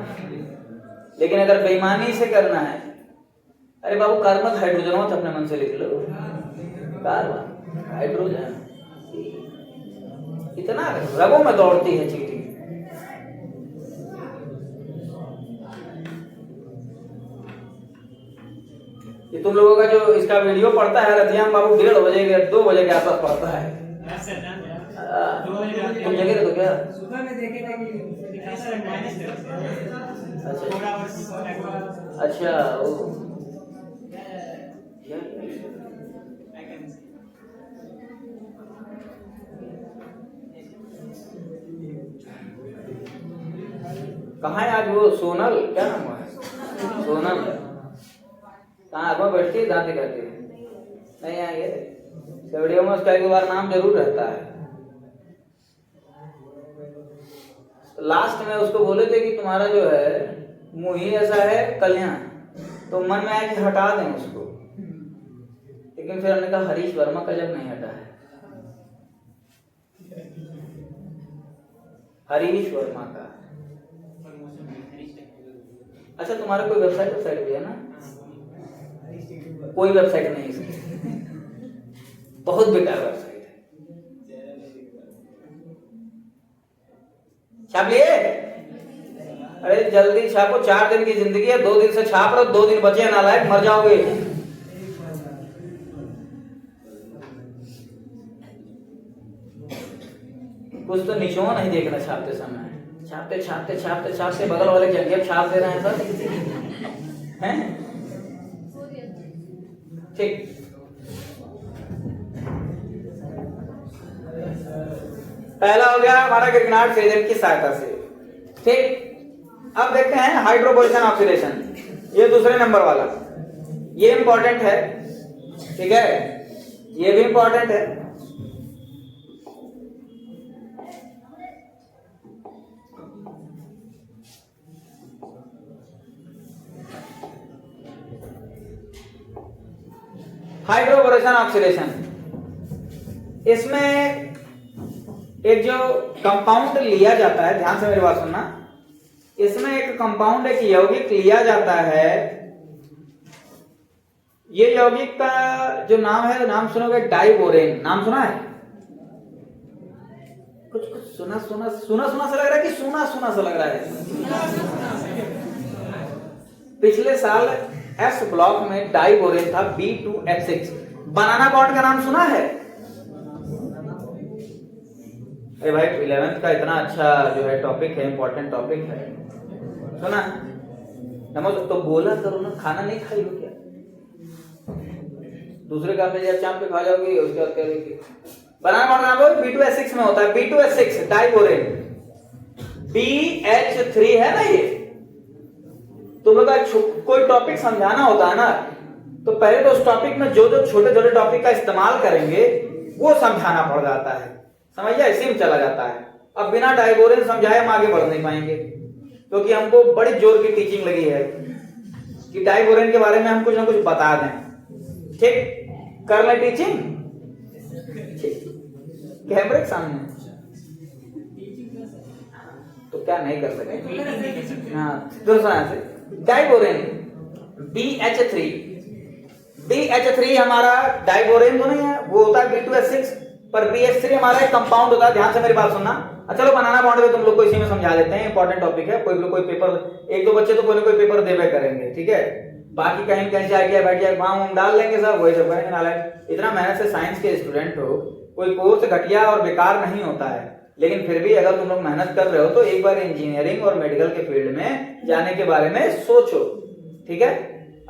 लेकिन अगर बेईमानी से करना है, अरे बाबू कार्बन हाइड्रोजन मत अपने मन से लिख लो, कार्बन हाइड्रोजन, इतना रगों में दौड़ती है चीटिंग। ये तुम लोगों का जो इसका वीडियो पड़ता है रतियाम बाबू 1:30 बजे 2 बजे के आसपास पड़ता है। तुम जगह तो क्या सुबह में देखे थे कि अच्छा वो कहाँ है आज वो सोनल, क्या नाम है? सोनल कहाँ आगे बैठती है, दांत दिखाती है? नहीं यहाँ ये वीडियो में उसका एक बार नाम जरूर रहता है। लास्ट में उसको बोले थे कि तुम्हारा जो है मुंह ही ऐसा है कल्याण, तो मन में आया कि हटा दें उसको, लेकिन फिर हमने कहा हरीश वर्मा का जब नहीं हटा है, हरीश वर्मा का। अच्छा तुम्हारा कोई वेबसाइट भी है ना? कोई वेबसाइट नहीं इसकी, बहुत बेकार वेबसाइट है। छाप लिए? अरे जल्दी छापो, 4 दिन की जिंदगी है, 2 दिन से छाप रहे हो, 2 दिन बचे नालायक, मर जाओगे। कुछ तो निचोड़ नहीं देखना छापते समय, छापते छापते छापते छापते बगल वाले जंगे छाप दे रहे हैं सर, हैं? ठीक, पहला हो गया हमारा ग्रिग्नार्ड फ्रेजेंट की सहायता से। ठीक, अब देखते हैं हाइड्रोपोरेशन ऑक्सीडेशन, ये दूसरे नंबर वाला, ये इंपॉर्टेंट है, ठीक है? ये भी इंपॉर्टेंट है। हाइड्रोपोरेशन ऑक्सीडेशन, इसमें एक जो कंपाउंड लिया जाता है, ध्यान से मेरी बात सुनना, इसमें एक कंपाउंड एक यौगिक लिया जाता है। ये यौगिक का जो नाम है, नाम सुनोगे डाइबोरेन, नाम सुना है? कुछ कुछ सुना सुना सुना सुना सा लग रहा है कि सुना सुना सा लग रहा है? पिछले साल एस ब्लॉक में डाइबोरेन था B2H6। बनाना बॉन्ड का नाम सुना है? अरे भाई 11th का इतना अच्छा जो है टॉपिक है, इंपॉर्टेंट टॉपिक है, सुना? नमो तो बोला करो ना, खाना नहीं खाई हो क्या? दूसरे काम में जब चाप पे खा जाओगी उसके बाद कह रही बनाना पड़ना वो B2H6 में होता है। B2H6 डाइबोरेन, BH3 है ना ये। तुम लोग का कोई टॉपिक समझाना होता है ना, तो पहले तो उस टॉपिक में जो जो छोटे छोटे टॉपिक का इस्तेमाल करेंगे वो समझाना पड़ जाता है, समझिए, इसी में चला जाता है। अब बिना डाइबोरेन समझाए हम आगे बढ़ नहीं पाएंगे, क्योंकि हमको बड़ी जोर की टीचिंग लगी है कि डाइबोरेन के बारे में हम कुछ ना कुछ बता दें। ठीक, कर ले टीचिंग कैमरे के सामने, तो क्या नहीं कर सके। हाँ, दूसरा से डाइबोरेन BH3 हमारा डाइबोरेन तो नहीं है, वो होता है B2H6, पर BH3 हमारा एक कंपाउंड होता है। ध्यान से मेरी बात सुनना। चलो बनाना बॉन्ड में तुम लोग को इसी में समझा देते हैं, इंपॉर्टेंट टॉपिक है। कोई पेपर, एक दो बच्चे तो कोई ना कोई पेपर देवे करेंगे, ठीक है। बाकी कहीं कहीं जाके बैठ जाए फॉर्म डाल लेंगे सब, वही सब करेंगे। नालायक, इतना मेहनत से साइंस के स्टूडेंट हो, कोई कोर्स घटिया और बेकार नहीं होता है, लेकिन फिर भी अगर तुम लोग मेहनत कर रहे हो तो एक बार इंजीनियरिंग और मेडिकल के फील्ड में जाने के बारे में सोचो, ठीक है।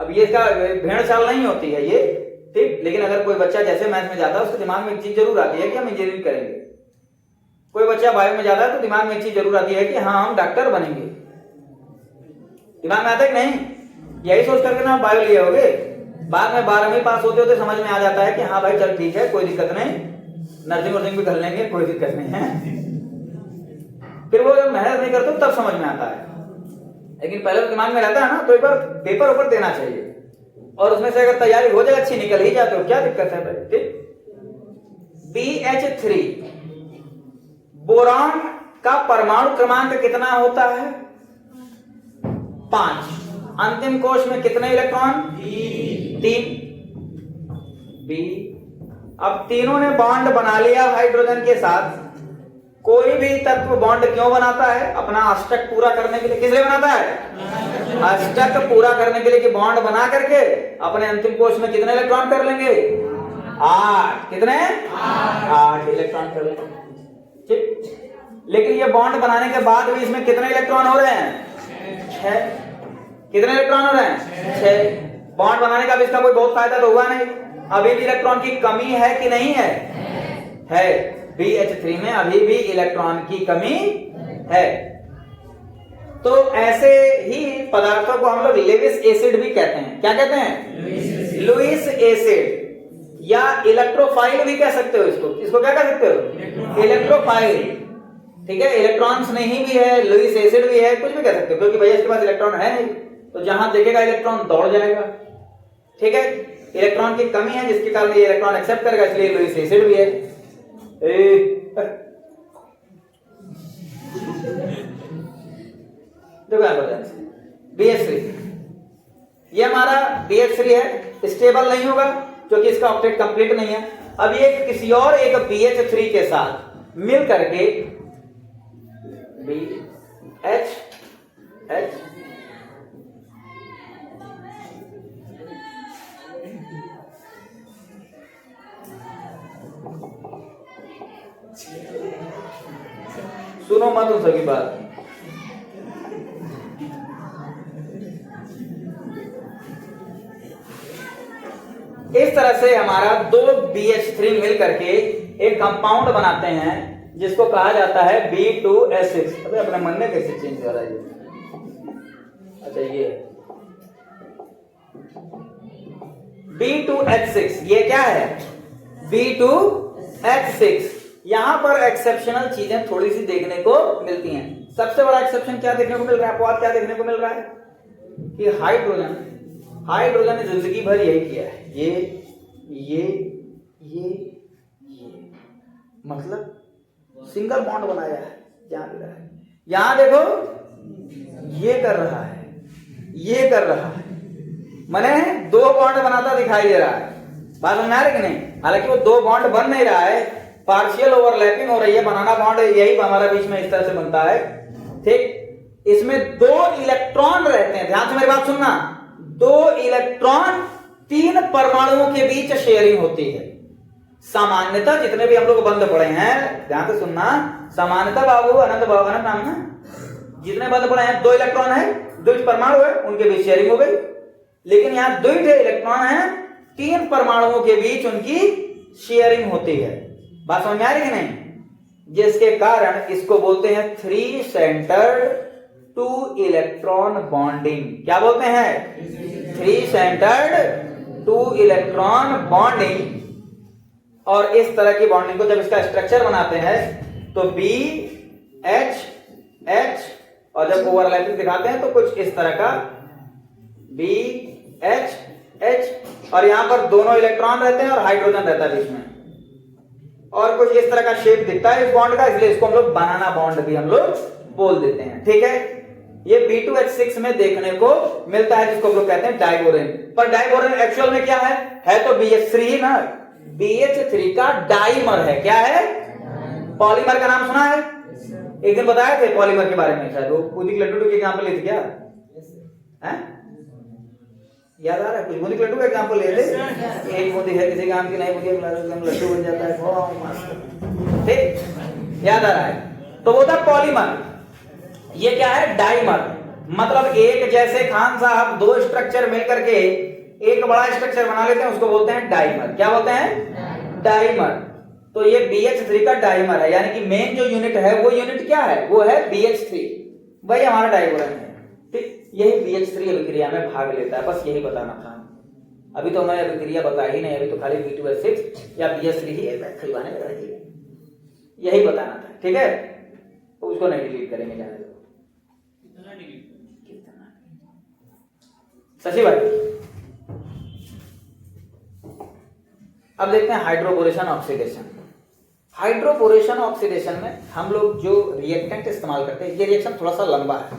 अब ये इसका भेड़ चाल नहीं होती है ये, ठीक। लेकिन अगर कोई बच्चा जैसे मैथ में जाता है उसके दिमाग में एक चीज जरूर आती है कि हम इंजीनियरिंग करेंगे। कोई बच्चा बायो में जाता है तो दिमाग में एक चीज जरूर आती है कि हाँ हम डॉक्टर बनेंगे। दिमाग में आता है कि नहीं? यही सोच करके ना बायो लिए होगे, बाद में 12वीं पास होते होते समझ में आ जाता है कि हाँ भाई चल ठीक है, कोई दिक्कत नहीं, नर्सिंग वर्सिंग भी कर लेंगे, कोई दिक्कत नहीं है। फिर वो जब मेहनत नहीं करते तब समझ में आता है, लेकिन पहले तो दिमाग में रहता है ना, तो एक बार पेपर ऊपर देना चाहिए, और उसमें से अगर तैयारी हो जाए, अच्छी निकल ही जाते हो, क्या दिक्कत है भाई, ठीक। BH3 बोरॉन का परमाणु क्रमांक कितना होता है? 5। अंतिम कोश में कितने इलेक्ट्रॉन? 3। B। अब तीनों ने बॉन्ड बना लिया हाइड्रोजन के साथ। कोई भी तत्व बॉन्ड क्यों बनाता है? अपना अष्टक पूरा करने के लिए। किस लिए बनाता है? अष्टक पूरा करने के लिए, कि बॉन्ड बना करके अपने अंतिम कोश में कितने इलेक्ट्रॉन कर लेंगे? 8। कितने? 8 इलेक्ट्रॉन कर लेंगे, ठीक। लेकिन ये बॉन्ड बनाने के बाद भी इसमें कितने इलेक्ट्रॉन हो रहे हैं? 6। कितने इलेक्ट्रॉन हो रहे हैं? 6। बॉन्ड बनाने का भी इसका कोई बहुत फायदा तो हुआ नहीं। अभी भी इलेक्ट्रॉन की कमी है कि नहीं है? है। BH3 में अभी भी इलेक्ट्रॉन की कमी है। तो ऐसे ही पदार्थों को हम लोग लुईस एसिड भी कहते हैं। क्या कहते हैं? लुईस एसिड, या इलेक्ट्रोफाइल भी कह सकते हो इसको। इसको क्या कह सकते हो? इलेक्ट्रोफाइल, ठीक है। इलेक्ट्रॉन्स नहीं भी है, लुईस एसिड भी है, कुछ भी कह सकते हो, क्योंकि भैया इसके पास इलेक्ट्रॉन है नहीं, तो जहां देखेगा इलेक्ट्रॉन दौड़ जाएगा, ठीक है। इलेक्ट्रॉन की कमी है जिसके कारण ये इलेक्ट्रॉन एक्सेप्ट करेगा, इसलिए लुईस एसिड भी है। BH3, ये हमारा BH3 है, स्टेबल नहीं होगा क्योंकि इसका ऑक्टेट कंप्लीट नहीं है। अब ये किसी और एक BH3 के साथ मिल करके BH सुनो मत उन सभी बात। इस तरह से हमारा 2 BH3 मिल करके एक कंपाउंड बनाते हैं जिसको कहा जाता है B2H6। अबे अपने मन में कैसे चेंज हो रहा है? अच्छा ये B2H6, ये क्या है? B2H6। यहां पर एक्सेप्शनल चीजें थोड़ी सी देखने को मिलती हैं। सबसे बड़ा एक्सेप्शन क्या देखने को मिल रहा है? अपवाद क्या देखने को मिल रहा है? कि हाइड्रोजन ने जिंदगी भर यही किया है, ये मतलब सिंगल बॉन्ड बनाया है। यहां देखो ये कर रहा है, माने 2 बॉन्ड बनाता दिखाई दे रहा है। बात समझ आ रही कि नहीं? हालांकि वो 2 बॉन्ड बन नहीं रहा है, पार्शियल ओवरलैपिंग हो रही है। बनाना बॉन्ड यही हमारा बीच में इस तरह से बनता है, ठीक। इसमें 2 इलेक्ट्रॉन रहते हैं। ध्यान से मेरी बात सुनना। 2 इलेक्ट्रॉन 3 परमाणुओं के बीच शेयरिंग होती है। सामान्यतः जितने भी हम लोग बंद पड़े हैं, ध्यान से सुनना, सामान्यतः बाबू अनंत नाम है, जितने बंद पड़े हैं 2 इलेक्ट्रॉन है, 2 परमाणु है, उनके बीच शेयरिंग हो गई। लेकिन यहां 2 इलेक्ट्रॉन है तीन परमाणुओं के बीच उनकी शेयरिंग होती है। बात समझ में आ रही है नहीं? जिसके कारण इसको बोलते हैं 3 सेंटर्ड 2 इलेक्ट्रॉन बॉन्डिंग। क्या बोलते हैं? 3 सेंटर्ड 2 इलेक्ट्रॉन बॉन्डिंग। और इस तरह की बॉन्डिंग को जब इसका स्ट्रक्चर बनाते हैं तो बी एच एच, और जब ओवरलैपिंग दिखाते हैं तो कुछ इस तरह का बी एच एच, और यहां पर दोनों इलेक्ट्रॉन रहते हैं और हाइड्रोजन रहता है बीच में, और कुछ इस तरह का शेप दिखता है इस बॉन्ड का, इसलिए इसको हम लोग बनाना बॉन्ड भी हम लोग बोल देते हैं। ठीक है, ये B2H6 में देखने को मिलता है, जिसको हम लोग कहते हैं डाइबोरेन। पर डाइबोरेन एक्चुअल में क्या है तो BH3 ही ना। BH3 का डाइमर है। क्या है? पॉलीमर का नाम सुना है? एक दिन बताए थे पॉलीमर के बारे में, शायद वो बूंदी लड्डू के एग्जांपल लिए थे क्या? हैं? याद आ रहा है? कुछ बूंदी लड्डू का एग्जांपल ले ले। एक बूंदी है किसी काम की, नहीं बूंदी लड्डू बन जाता है। ठीक, याद आ रहा है? तो वो था पॉलीमर। ये क्या है? डाइमर। मतलब एक जैसे खान साहब दो स्ट्रक्चर मिलकर के एक बड़ा स्ट्रक्चर बना लेते हैं, उसको बोलते हैं डाइमर। क्या बोलते हैं? डाइमर। तो ये BH3 का डाइमर है, यानी कि मेन जो यूनिट है वो यूनिट क्या है? वो है BH3, वही हमारा डाइबोरेन है। ठीक, यही BH3 अभिक्रिया में भाग लेता है, बस यही बताना था। अभी तो मैं अभिक्रिया बता ही नहीं, अभी तो खाली B2H6 या BH3 ही खिलवाने लगा है, यही बताना था। ठीक है, तो उसको नहीं डिलीट करेंगे, जाने दो। शशि भाई, अब देखते हैं हाइड्रोपोरेशन ऑक्सीडेशन। हाइड्रोपोरेशन ऑक्सीडेशन में हम लोग जो रिएक्टेंट इस्तेमाल करते हैं, ये रिएक्शन थोड़ा सा लंबा है।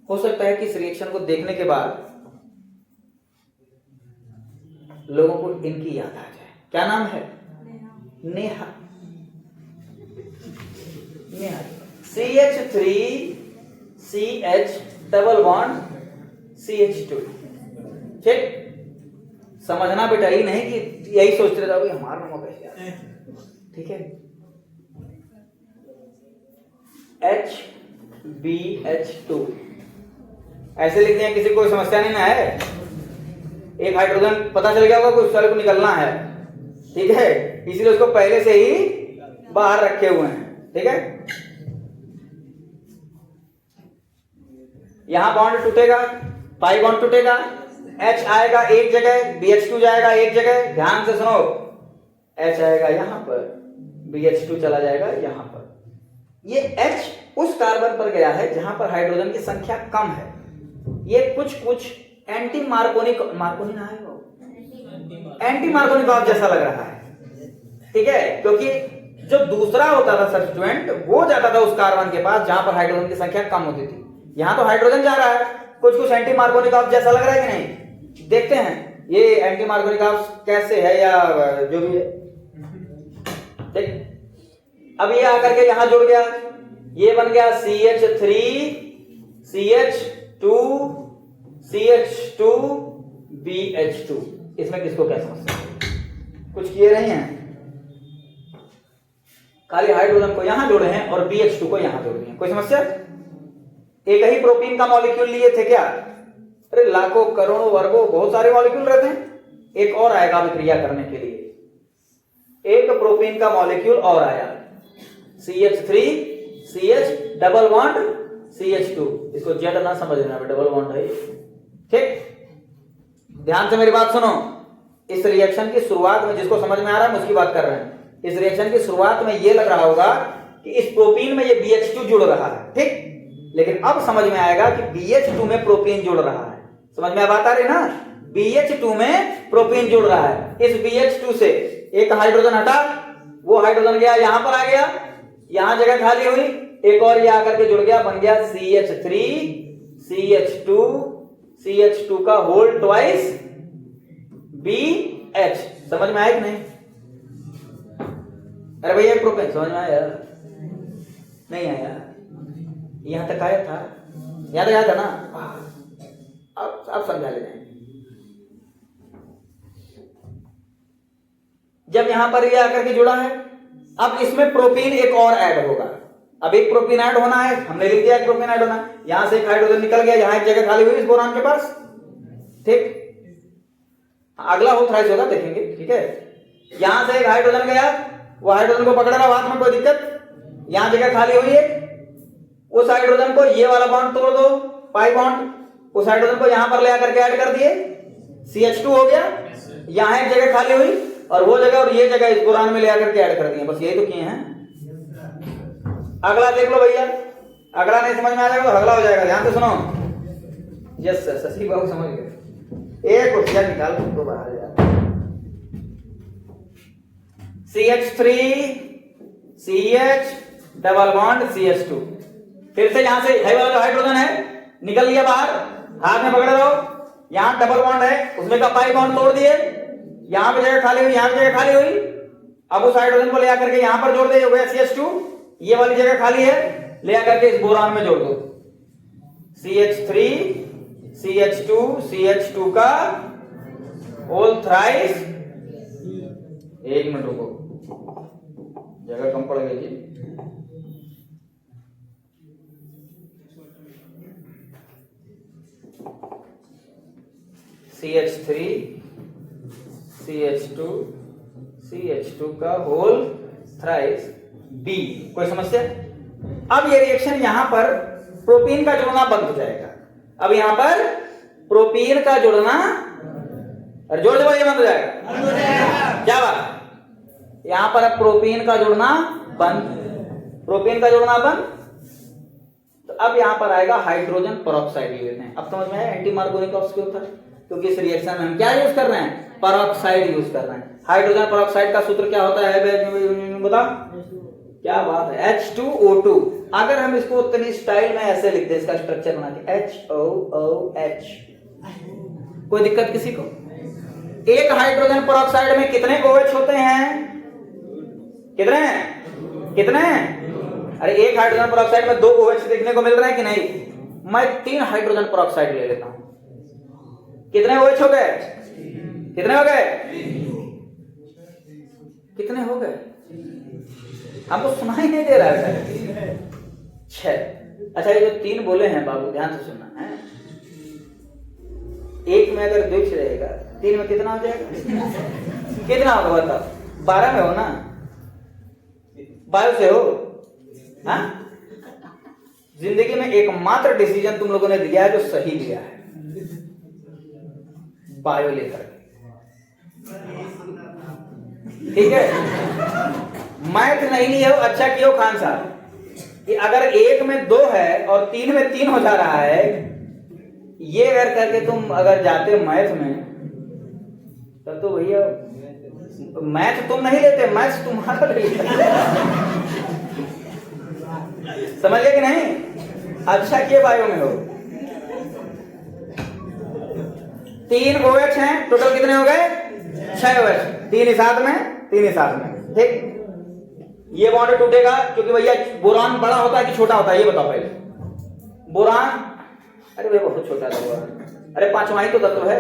हो सकता है कि इस रिएक्शन को देखने के बाद लोगों को इनकी याद आ जाए। क्या नाम है? Neha. Neha. CH3 CH double bond CH2। ठीक, समझना बेटा, ही नहीं कि यही सोचते रहोगे हमारा नमक है। ठीक है, HBH2 ऐसे लिखते हैं, किसी को समस्या नहीं ना है? एक हाइड्रोजन पता चल गया होगा कुछ सारे को निकलना है। ठीक है, इसीलिए उसको पहले से ही बाहर रखे हुए हैं। ठीक है, यहां बॉन्ड टूटेगा, पाई बॉन्ड टूटेगा, H आएगा एक जगह, BH2 जाएगा एक जगह। ध्यान से सुनो, H आएगा यहां पर, BH2 चला जाएगा यहां पर। ये H उस कार्बन पर गया है जहां पर हाइड्रोजन की संख्या कम है। ये कुछ एंटी मार्कोनिक ना है वो, एंटी मार्कोनिक जैसा लग रहा है। ठीक है, क्योंकि जो दूसरा होता था सब्स्टिट्यूएंट वो जाता था उस कार्बन के पास जहां पर हाइड्रोजन की संख्या कम होती थी। यहां तो हाइड्रोजन जा रहा है, कुछ एंटी मार्कोनिक जैसा लग रहा है कि नहीं? देखते हैं ये एंटी मार्कोनिक कैसे है या जो भी है। देख, अब ये आकर के यहां जुड़ गया, ये बन गया CH3 CH2 CH2 BH2। इसमें किसको क्या समस्या है? कुछ किए नहीं है, खाली हाइड्रोजन को यहां जोड़े हैं और BH2 को यहां जोड़ दिए। कोई समस्या? एक ही प्रोटीन का मॉलिक्यूल लिए थे क्या? अरे लाखों करोड़ों वर्गों बहुत सारे मॉलिक्यूल रहते हैं। एक और आएगा अभिक्रिया करने के लिए, एक प्रोटीन का मॉलिक्यूल और आया, CH3 CH double bond CH2। इसको जेड ना समझना, डबल बॉन्ड है। ठीक, ध्यान से मेरी बात सुनो। इस रिएक्शन की शुरुआत में, जिसको समझ में आ रहा है उसकी बात कर रहे हैं, इस रिएक्शन की शुरुआत में ये लग रहा होगा कि इस प्रोटीन में ये BH2 जुड़ रहा है। ठीक, लेकिन अब समझ में आएगा कि BH2 में प्रोटीन जुड़ रहा है। समझ में बात आ रही ना? BH2 में प्रोटीन जुड़ रहा है। इस BH2 से एक हाइड्रोजन हटा, वो हाइड्रोजन गया यहां पर आ गया, यहां जगह खाली हुई, एक और ये आकर के जुड़ गया, बन गया CH3 CH2 का होल ट्वाइस BH। समझ में आया कि नहीं? अरे भैया प्रोपेन समझ में आया? नहीं आया? यहां तक आया था, याद आया था ना? अब समझा ले जाएंगे। जब यहां पर ये आकर के जुड़ा है, अब इसमें प्रोटीन एक और ऐड होगा। अब एक प्रोटीन ऐड होना है, हमने लिख दिया एक प्रोटीन ऐड होना है। यहां से एक हाइड्रोजन निकल गया, यहां एक जगह खाली हुई इस बोरान के पास। ठीक, अगला होल थ्राइस होगा, देखेंगे, ठीक है। यहां से एक हाइड्रोजन गया, वो हाइड्रोजन को पकड़ रहा हाथ में, कोई दिक्कत, यहां जगह खाली हुई है, उस हाइड्रोजन को ये वाला बॉन्ड तोड़ दो, पाई बॉन्ड, उस हाइड्रोजन को यहां पर ले आकर के ऐड कर दिए, CH2 हो गया, यहां एक जगह खाली हुई और वो जगह और ये जगह इस बोरान में ले आकर के ऐड कर दिए, बस यही तो किए हैं। अगला देख लो भैया, अगला नहीं समझ में आ जाएगा तो अगला हो जाएगा, ध्यान से सुनो। यस सर, शशि बाबू समझ गए। एक उत्तर निकाल तो बाहर यार। CH3 CH double bond CH2, फिर से यहां से है वाला जो हाइड्रोजन है निकल लिया बाहर, हाथ में पकड़े रहो, यहां डबल बॉन्ड है, उसमें का पाई बॉन्ड तोड़ दिए, यहां पे जगह खाली हुई, यहां पे जगह खाली हुई, अब उस हाइड्रोजन को ले आकर के यहां पर जोड़ दे, हो गया CH2, ये वाली जगह खाली है, ले आकर के इस बोरान में जोड़ दो, CH3 CH2 CH2 का होल थ्राइस। एक मिनट रुको, जगह कम पड़ गई थी। CH3 CH2 CH2 का होल थ्राइस B। कोई समस्या? अब ये रिएक्शन यहां पर प्रोपीन का जुड़ना बंद हो जाएगा। अब यहां पर प्रोपीन का जुड़ना, अरे जोड़ दो, ये बंद हो जाएगा। क्या बात? यहां पर अब प्रोपीन का जुड़ना बंद, प्रोपीन का जुड़ना बंद, तो अब यहां पर आएगा हाइड्रोजन पेरोक्साइड ले लेते हैं। अब समझ में आया एंटी मार्कोनिकोव्स क्यों था? क्योंकि इस रिएक्शन में हम क्या यूज कर रहे हैं? पेरोक्साइड यूज कर रहे हैं। हाइड्रोजन पेरोक्साइड का सूत्र क्या होता है बता? क्या बात है, H2O2। अगर हम इसको उतनी स्टाइल में ऐसे लिख दे, इसका स्ट्रक्चर बना के HOOH, कोई दिक्कत किसी को? एक हाइड्रोजन पेरोक्साइड में कितने OH होते हैं? कितने कितने? अरे एक हाइड्रोजन पेरोक्साइड में 2 OH देखने को मिल रहे हैं कि नहीं? मैं 3 हाइड्रोजन पेरोक्साइड ले लेता हूं, कितने OH हो गए? कितने हो गए? कितने हो गए? हमको सुनाई नहीं दे रहा है। 6। अच्छा, ये जो 3 बोले हैं बाबू, ध्यान से सुनना है। एक में अगर 2 रहेगा, 3 में कितना हो जाएगा? कितना होगा बताओ? 12 में हो ना? 12 से हो? हाँ, जिंदगी में एकमात्र डिसीजन तुम लोगों ने लिया है जो सही लिया है, बायो लेकर, ठीक है। मैथ नहीं लिए हो, अच्छा किया हो खान साहब कि अगर 1 में 2 है और 3 में 3 हो जा रहा है, ये अगर करके तुम अगर जाते मैथ में, तब तो भैया मैथ तुम नहीं लेते, मैथ तुम्हारा लेते। समझ गए कि नहीं? अच्छा किए बायो में हो। 3 OH हैं, टोटल कितने हो गए? 6 OH, 3 ही साथ में, 3 ही साथ में, ठीक। ये बॉन्ड टूटेगा क्योंकि भैया बोरान बड़ा होता है कि छोटा होता है, ये बताओ पहले। बोरान, अरे भैया बहुत छोटा था बोरान, अरे 5वां ही तो तत्व है,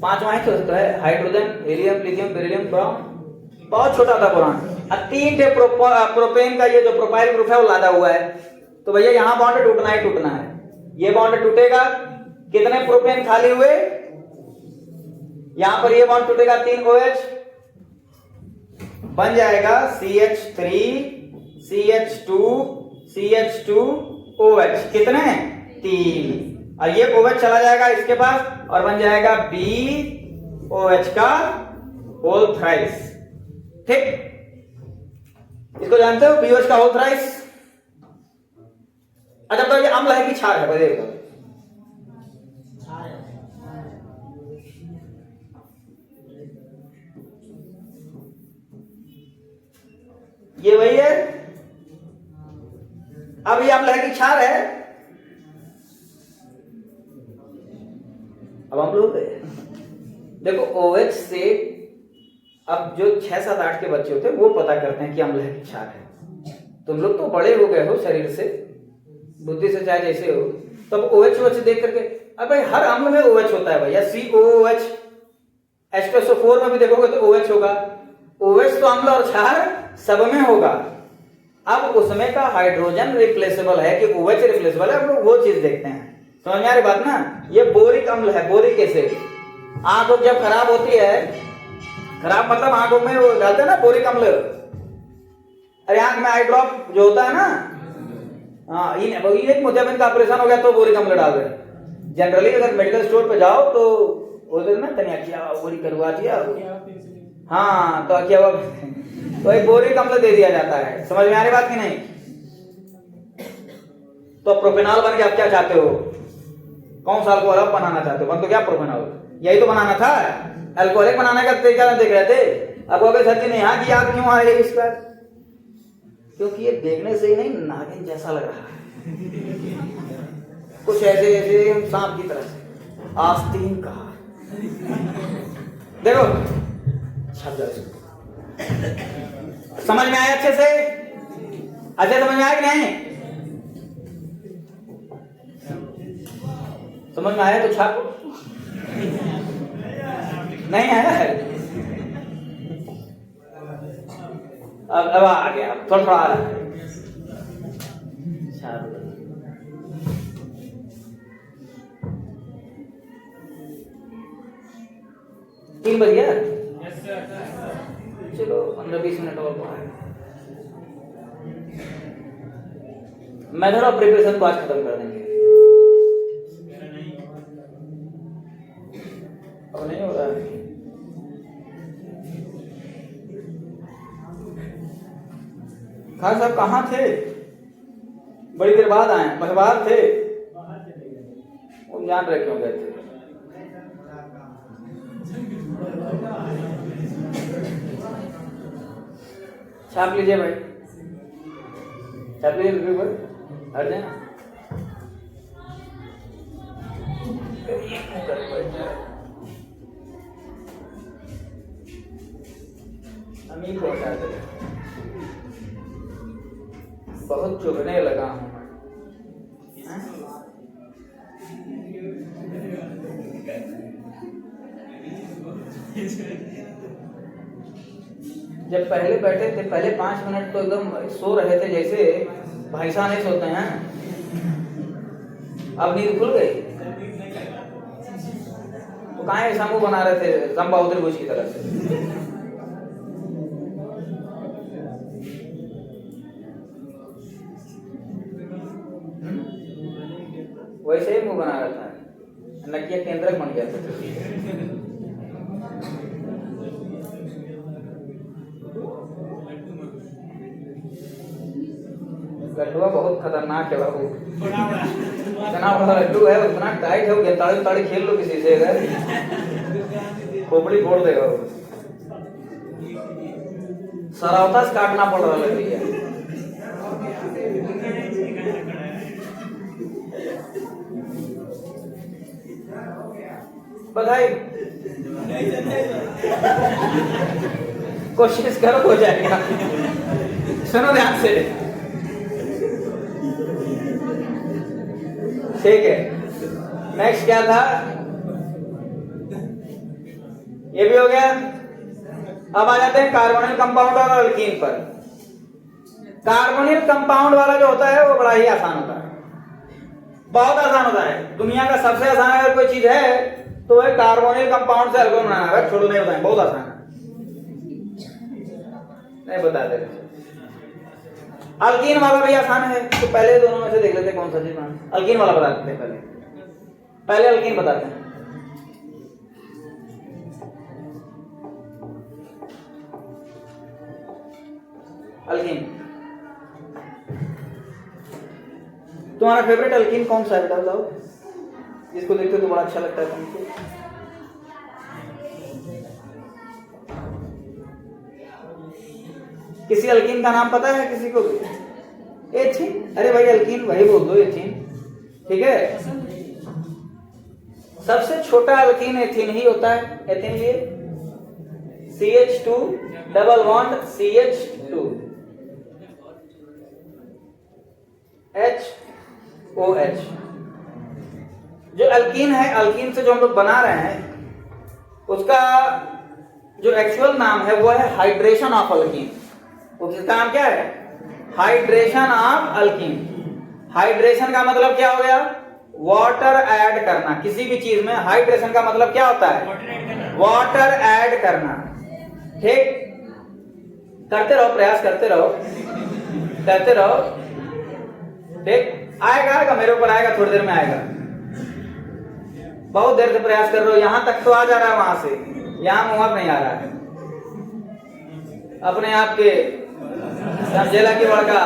5वां ही तो तत्व है। Hydrogen, helium, lithium, beryllium, boron, बहुत छोटा था बोरान। 3 थे प्रोपेन का ये जो प्रोपाइल ग्रुप है वो लादा हुआ है, तो भैया यहां बॉन्ड टूटना ही टूटना है। ये बॉन्ड टूटेगा, कितने प्रोपेन खाली हुए? यहां पर ये बॉन्ड टूटेगा, 3 OH बन जाएगा CH3 CH2 CH2 OH, कितने? 3। और ये OH चला जाएगा इसके पास और बन जाएगा BOH का होल थ्राइस, ठीक। इसको जानते हो BOH का होल थ्राइस? अच्छा, तो ये अम्ल है कि क्षार है? बताइए। ये वही है। अब ये अम्ल है कि क्षार है? अब हम लोग देखो OH से अब जो 6, 7, 8 के बच्चे होते हैं वो पता करते हैं कि अम्ल है कि क्षार है। तुम लोग तो बड़े हो गए हो शरीर से, बुद्धि से चाहे जैसे हो, तब OH देख करके, अब भाई हर अम्ल में OH होता है भैया, COOH, H2SO4 में भी देखोगे तो OH होगा। OH तो अम्ल और क्षार सब में होगा। अब उसमें का हाइड्रोजन रिप्लेसेबल है कि OH रिप्लेसेबल है, हम लोग वो चीज देखते हैं। समझ में आ रही बात ना? ये बोरिक अम्ल है, बोरिक एसिड, आंख जब खराब होती है, खराब मतलब आंखों में वो डालते हैं ना बोरिक अम्ल, अरे आंख में आई ड्रॉप जो होता है ना, हाँ एक मोतियाबिंद का ऑपरेशन हो गया तो बोरिक अम्ल डाल रहे हैं। जनरली अगर मेडिकल स्टोर पे जाओ तो बोलते ना तनिया क्या बोरी करवा दिया, हाँ तो क्या तो एक बोरिक अम्ल दे दिया जाता है। समझ में आ रही बात की नहीं? तो प्रोपेनॉल बन के आप क्या चाहते हो, कौन सा अल्कोहल बनाना चाहते हो? बन तो क्या प्रोपेनॉल, यही तो बनाना था, अल्कोहलिक बनाने का तरीका देख रहे थे। अब अगर सर जी ने यहाँ की याद क्यों आ रही है इस पर, क्योंकि ये देखने से ही नहीं नागिन जैसा लग रहा है, कुछ ऐसे ऐसे सांप की तरह से, आस्तीन का। देखो समझ में आया अच्छे से? अच्छे समझ में आया कि नहीं? समझ में आया तो छापो, नहीं आया अब आ गया, थोड़ा थोड़ा आ रहा है। 3 बज गया, चलो 15-20 मिनट और पढ़ाए। मेथड ऑफ प्रिपरेशन को आज खत्म कर देंगे। अब नहीं हो रहा है। खान साहब कहाँ थे? बड़ी देर बाद आए, बाहर थे, वो जान रहे क्यों गए थे। छाप लीजिए भाई, छाप लीजिए रिव्यू पर, हट जाए। अमीर को हटा दे, बहुत चुभने लगा हूं। जब पहले बैठे थे, पहले 5 मिनट तो एकदम सो रहे थे जैसे भाई साहब नहीं सोते हैं, अब नींद खुल गई तो कहाँ ऐसा मुंह बना रहे थे जम्बाउद्दीन बुश की तरफ से। वैसे ही मुंह बना रहता है, नकिया केंद्रक बन गया था। लड्डुआ बहुत खतरनाक है बाबू, इतना बड़ा लड्डू है, उतना टाइट है, गेंताड़ी ताड़ी खेल लो किसी से, अगर खोपड़ी फोड़ देगा वो, सरावता से काटना पड़ रहा लग रही है। बधाई, कोशिश करो हो जाएगा। सुनो ध्यान से, ठीक है। नेक्स्ट क्या था, ये भी हो गया। अब आ जाते हैं कार्बोनिल कंपाउंड और अल्कीन पर। कार्बोनिल कंपाउंड वाला जो होता है वो बड़ा ही आसान होता है, बहुत आसान होता है। दुनिया का सबसे आसान अगर कोई चीज है तो वह कार्बोनिल कंपाउंड से अल्कोहल बनाना है। छोड़ो नहीं बताएं, बहुत आसान है, नहीं बता दे। अल्कीन वाला भी आसान है, तो पहले दोनों में से देख लेते कौन सा चीज बनाना। अल्कीन वाला बता देते हैं, पहले अल्कीन बताते हैं। अल्कीन, तुम्हारा फेवरेट अल्कीन कौन सा है बेटा, बताओ, जिसको देखते हो तो बड़ा अच्छा लगता है तुमको। किसी अल्कीन का नाम पता है किसी को? एथीन, अरे भाई अल्कीन वही बोल दो, एथीन, ठीक है। सबसे छोटा अल्कीन एथीन ही होता है। एथीन लिए CH2 double bond CH2 HOH। जो अल्कीन है, अल्कीन से जो हम लोग बना रहे हैं उसका जो एक्चुअल नाम है वो है हाइड्रेशन ऑफ अल्कीन। उसका नाम क्या है? Hydration of alkyne. हाइड्रेशन का मतलब क्या हो गया? वाटर ऐड करना, किसी भी चीज में हाइड्रेशन का मतलब क्या होता है? वाटर ऐड करना। ठीक, करते रहो, प्रयास करते रहो, करते रहो। ठीक, आएगा आएगा, मेरे ऊपर आएगा, थोड़ी देर में आएगा। बहुत देर से प्रयास कर रहे हो, यहां तक तो आ जा रहा है, वहां से यहां मुहर नहीं आ रहा है। अपने आप के समझेला की बड़का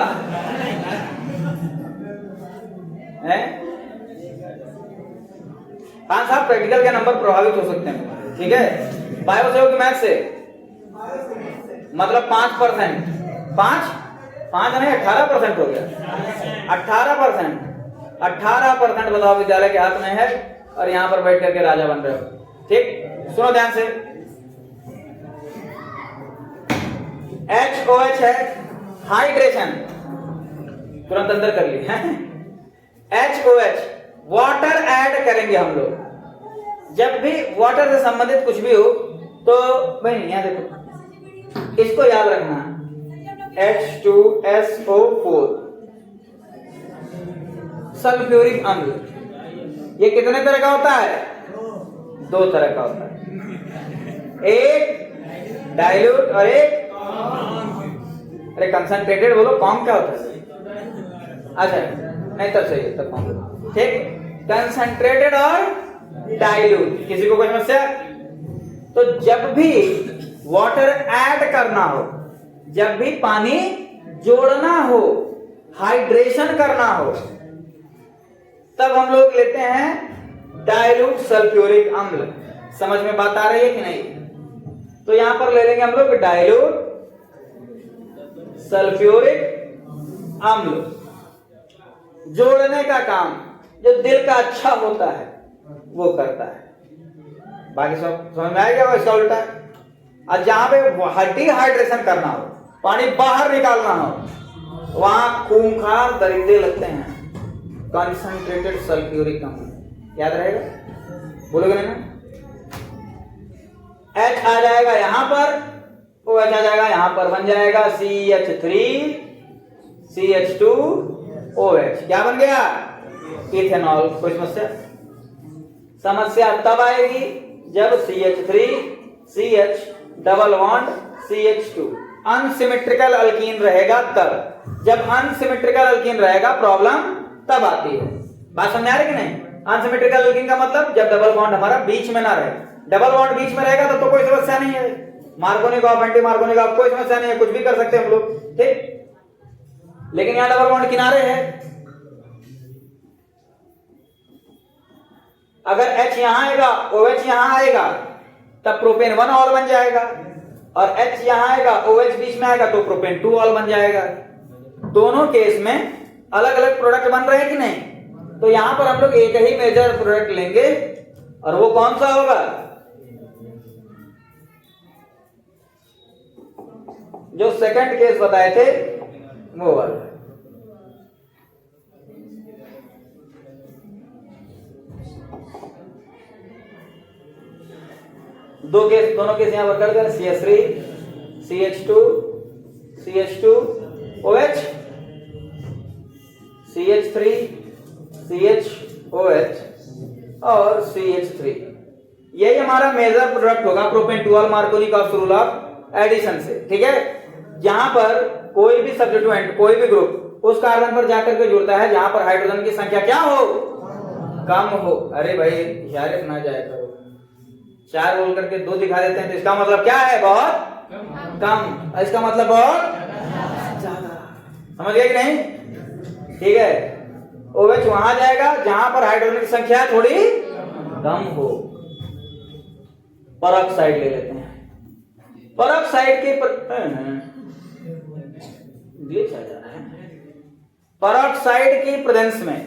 है। हाँ साहब, प्रैक्टिकल के नंबर प्रभावित हो सकते हैं। ठीक है, बायो से हो कि मैथ से? मतलब 5%, 5 नहीं 18% हो गया। 18% बताओ विद्यालय के हाथ में है, और यहां पर बैठ करके राजा बन रहे हो। ठीक, सुनो ध्यान से। HOH है हाइड्रेशन, तुरंत अंदर कर ली है। HOH वाटर ऐड करेंगे हम लोग। जब भी वाटर से संबंधित कुछ भी हो तो भाई यहां देखो, इसको याद रखना, H2SO4 सल्फ्यूरिक अम्ल। ये कितने तरह का होता है? 2 तरह का होता है, एक डाइल्यूट और एक, अरे कंसंट्रेटेड बोलो, कॉम क्या होता है? अच्छा नहीं, तब सही है, तब कॉम। ठीक, कंसंट्रेटेड और डाइल्यूट। किसी को कोई समस्या? तो जब भी वाटर ऐड करना हो, जब भी पानी जोड़ना हो, हाइड्रेशन करना हो, तब हम लोग लेते हैं डाइल्यूट सल्फ्यूरिक अम्ल। समझ में बात आ रही है कि नहीं? तो यहां पर ले लेंगे हम लोग डाइल्यूट सल्फ्यूरिक अम्ल। जोड़ने का काम जो दिल का अच्छा होता है वो करता है। बाकी सब समझ में आएगा? इसका उल्टा है। और जहां पे डिहाइड्रेशन करना हो, पानी बाहर निकालना हो, वहां खूंखार दरिंदे लगते हैं, कंसंट्रेटेड सल्फ्यूरिक अम्ल। याद रहेगा? बोलोगे ना? H आ जाएगा यहां पर, OH आ जाएगा यहां पर, बन जाएगा CH3 CH2OH। क्या बन गया? इथेनॉल। कोई समस्या? समस्या तब आएगी जब CH3 CH double bond CH2 unsymmetrical alkyne रहेगा। तब जब अनसिमेट्रिकल अल्कीन रहेगा प्रॉब्लम तब आती है। बात समझ आ रही कि नहीं? अनसिमेट्रिकल अल्कीन का मतलब जब डबल बॉन्ड हमारा बीच में ना रहे। डबल बॉन्ड बीच में रहेगा तो कोई समस्या नहीं है, मार्कोनिक ऑफ एंटी मार्कोनिक ऑफ कोई समस्या नहीं है, कुछ भी कर सकते हैं हम लोग। ठीक, लेकिन यहां डबल बॉन्ड किनारे है। अगर H यहां आएगा, OH यहां आएगा, तब प्रोपेन 1 ऑल बन जाएगा, और H यहां आएगा, OH बीच में आएगा तो प्रोपेन 2 ऑल बन जाएगा। दोनों केस में अलग अलग प्रोडक्ट बन रहे हैं कि नहीं? तो यहां पर हम लोग एक ही मेजर प्रोडक्ट लेंगे, और वो कौन सा होगा? जो सेकंड केस बताए थे वो वाला। दो केस, दोनों केस यहां पर कर दें, CH3 CH2 CH2OH CH3 CHOH और CH3। यही हमारा मेजर प्रोडक्ट होगा propane 2 ol Markovnikov of rule of addition से। ठीक है, जहां पर कोई भी सब्स्टिट्यूएंट, कोई भी ग्रुप उस कार्बन पर जाकर के जुड़ता है जहां पर हाइड्रोजन की संख्या क्या हो? कम हो। अरे भाई इशारे ना जाए करो, 4 बोल करके 2 दिखा देते हैं तो इसका मतलब क्या है? बहुत कम। इसका मतलब बहुत ज्यादा। समझ गए कि नहीं? ठीक है, OH वहां जाएगा जहां पर हाइड्रोजन की संख्या थोड़ी कम हो। परऑक्साइड ले लेते हैं। परऑक्साइड के ग्लिच आ जा रहा है। परऑक्साइड की प्रेजेंस में,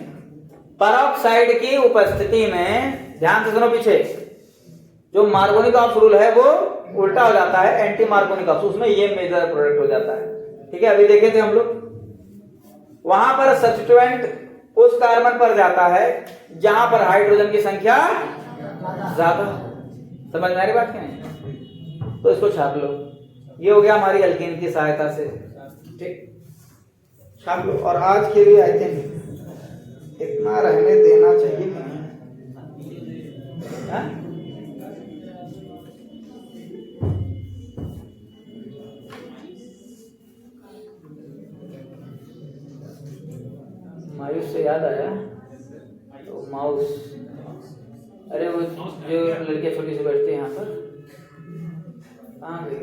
परऑक्साइड की उपस्थिति में, ध्यान से सुनो पीछे, जो मार्कोनिक ऑफ रूल है वो उल्टा हो जाता है, एंटी मार्कोनिक ऑफ, उसमें ये मेजर प्रोडक्ट हो जाता है। ठीक है, अभी देखे थे हम लोग, वहां पर सब्स्टिट्यूएंट उस कार्बन पर जाता है जहां पर हाइड्रोजन की संख्या ज्यादा। समझ में आ रही बात क्या नहीं? तो इसको छाप लो। ये हो गया हमारी अल्कीन की सहायता से। ठीक, छाप लो। और आज के लिए आई थिंक इतना रहने देना चाहिए कि नहीं? हाँ? मायूस से याद आया तो माउस, अरे वो जो लड़कियां छोटी सी बैठती है यहाँ पर, कहाँ गई?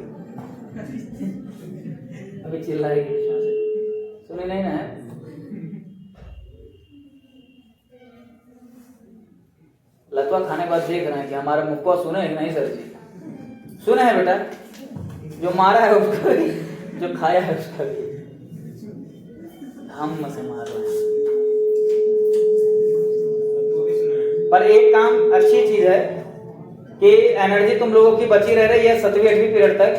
अभी चिल्लाएगी, सुनी नहीं ना? लतवा खाने के बाद देख रहे हैं कि हमारा मुक्का सुने है कि नहीं सर जी? सुने हैं बेटा, जो मारा है उसका भी, जो खाया है उसका भी हम से मार रहे हैं। पर एक काम अच्छी चीज है कि एनर्जी तुम लोगों की बची रह रही है 7वीं 8वीं पीरियड तक,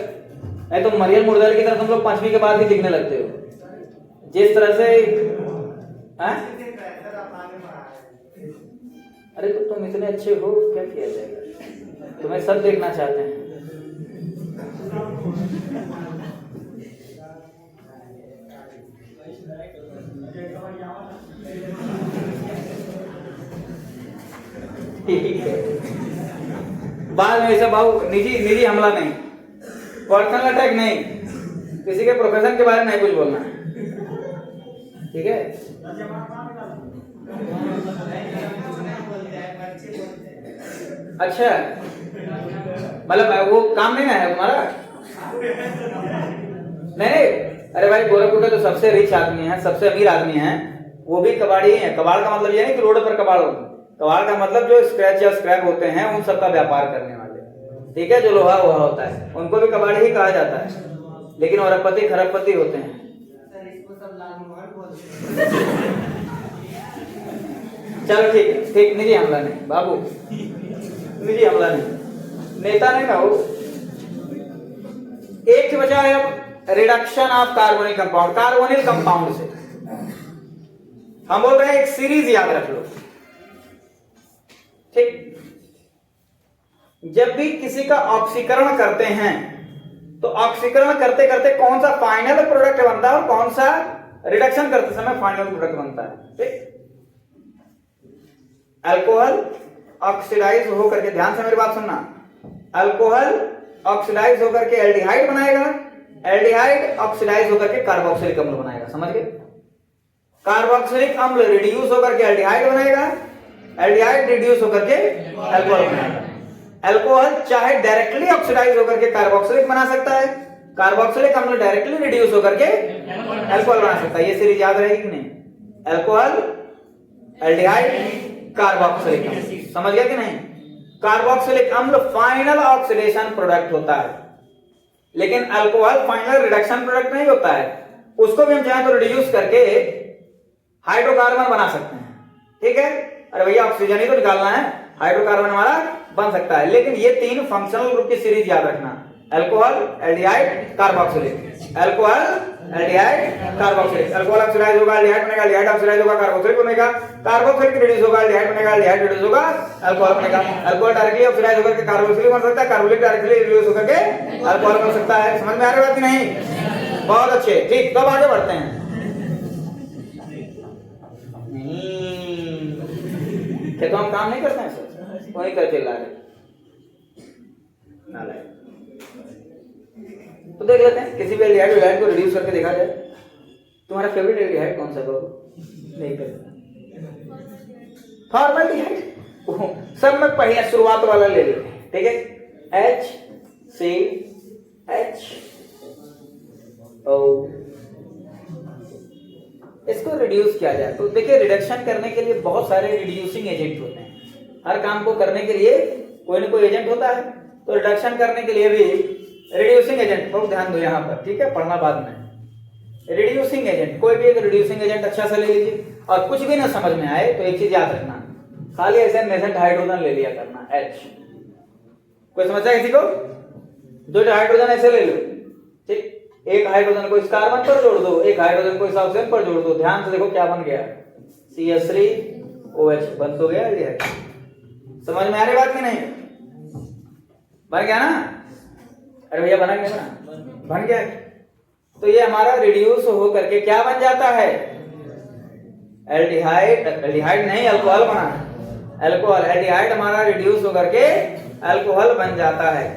नहीं तो मरियल मुर्दल की तरह तुम लोग 5वीं के बाद ही दिखने लगते हो जिस तरह से। अरे तो तुम इतने अच्छे हो, क्या किया जाएगा, तुम्हें सब देखना चाहते हैं। ठीक है, बाद में ऐसा भाव निजी हमला नहीं, पर्सनल अटैक नहीं, किसी के प्रोफेशन के बारे में नहीं कुछ बोलना, ठीक है? अच्छा, मतलब वो काम नहीं ना है तुम्हारा? नहीं, अरे भाई गोरखपुर का जो सबसे रिच आदमी है, सबसे अमीर आदमी है, वो भी कबाड़ी है। कबाड़ का मतलब ये नहीं कि रोड पर कबाड़ हो, कबाड़ का मतलब जो स्क्रैच या स्क्रैप होते हैं उन सबका व्यापार करने वाले, ठीक है? जो लोहा वोहा होता है उनको भी कबाड़ी ही कहा जाता है, लेकिन अरबपति खरबपति होते हैं। चलो ठीक है, ठीक, निजी हमला नहीं बाबू, निजी हमला नहीं, नेता नहीं ना हो। एक के बजाय अब reduction of carbonyl compound, carbonyl compound से हम बोल रहे हैं एक सीरीज याद रख लो, ठीक? जब भी किसी का ऑक्सीकरण करते हैं तो ऑक्सीकरण करते करते कौन सा फाइनल प्रोडक्ट बनता है और कौन सा रिडक्शन करते समय फाइनल प्रोडक्ट बनता है, ठीक? अल्कोहल ऑक्सीडाइज होकर के, ध्यान से मेरी बात सुनना, अल्कोहल ऑक्सीडाइज होकर के एल्डिहाइड बनाएगा, एल्डिहाइड ऑक्सीडाइज होकर के कार्बोक्सिलिक अम्ल बनाएगा, समझ गए? कार्बोक्सिलिक अम्ल रिड्यूस होकर के एल्डिहाइड बनाएगा, एल्डिहाइड रिड्यूस होकर के अल्कोहल बनाएगा। अल्कोहल चाहे डायरेक्टली ऑक्सीडाइज होकर के कार्बोक्सिलिक बना सकता है, कार्बोक्सिलिक अम्ल डायरेक्टली रिड्यूस होकर के अल्कोहल बना सकता है। ये सीरीज याद रहेगी कि नहीं? अल्कोहल, एल्डिहाइड, कार्बोक्सिलिक अम्ल, समझ गया कि नहीं? कार्बोक्सिलिक अम्ल फाइनल ऑक्सीडेशन प्रोडक्ट होता है, लेकिन अल्कोहल फाइनल रिडक्शन प्रोडक्ट नहीं होता है। उसको भी हम चाहें तो रिड्यूस करके हाइड्रोकार्बन बना सकते हैं, ठीक है? अरे भैया ऑक्सीजन ही तो निकालना है, हाइड्रोकार्बन हमारा बन सकता है। लेकिन ये तीन फंक्शनल ग्रुप की सीरीज याद रखना, alcohol, aldehyde, carboxylic, alcohol, aldehyde, carboxylic. Alcohol oxidise होगा, एल्डिहाइड बनेगा, एल्डिहाइड ऑक्सीडाइज होगा, कार्बोक्सिलिक बनेगा, कार्बोक्सिलिक रिड्यूस होगा, एल्डिहाइड बनेगा, एल्डिहाइड रिड्यूस होगा, अल्कोहल बनेगा। अल्कोहल डायरेक्टली ऑक्सीडाइज होकर के कार्बोक्सिलिक बन सकता है, कार्बोक्सिलिक डायरेक्टली रिड्यूस होकर के अल्कोहल बन सकता है। समझ में आ रही बात कि नहीं? बहुत अच्छे, ठीक। कब आगे बढ़ते हैं? तो हम काम नहीं करते हैं सर, वही करके ला रहे ना लाए। तो देख लेते हैं किसी भी एल्डिहाइड को रिड्यूस करके देखा जाए। तुम्हारा फेवरेट एल्डिहाइड कौन सा बाबू? नहीं करता, फॉर्मल्डिहाइड। सब में पहले शुरुआत वाला ले लेते हैं, ठीक है? HCHO, इसको रिड्यूस किया जाए तो देखिए रिडक्शन करने के लिए बहुत सारे रिड्यूसिंग एजेंट होते हैं। हर काम को करने के लिए कोई ना कोई एजेंट होता है, तो रिडक्शन करने के लिए भी रिड्यूसिंग एजेंट, बहुत ध्यान दो यहाँ पर, ठीक है? पढ़ना बाद में। रिड्यूसिंग एजेंट, कोई भी एक रिड्यूसिंग एजेंट अच्छा सा ले लीजिए, और कुछ भी ना समझ में आए तो एक चीज याद रखना, खाली ऐसे नेसेंट हाइड्रोजन ले लिया करना, H। कोई समझता है किसी को? दो हाइड्रोजन ऐसे ले लो, ठीक? एक हाइड्रोजन को इस कार्बन पर जोड़ दो, एक हाइड्रोजन को इस ऑक्सीजन पर जोड़ दो, ध्यान से देखो क्या बन गया, CH3OH बन तो गया एल्डिहाइड। समझ में आ रही बात कि नहीं? बन गया ना? अरे भैया बना गया ना? बन गया। तो ये हमारा रिड्यूस हो करके क्या बन जाता है? एल्डिहाइड, एल्डिहाइड नहीं अल्कोहल बना है, अल्कोहल, एल्डिहाइड हमारा रिड्यूस होकर के अल्कोहल बन जाता है।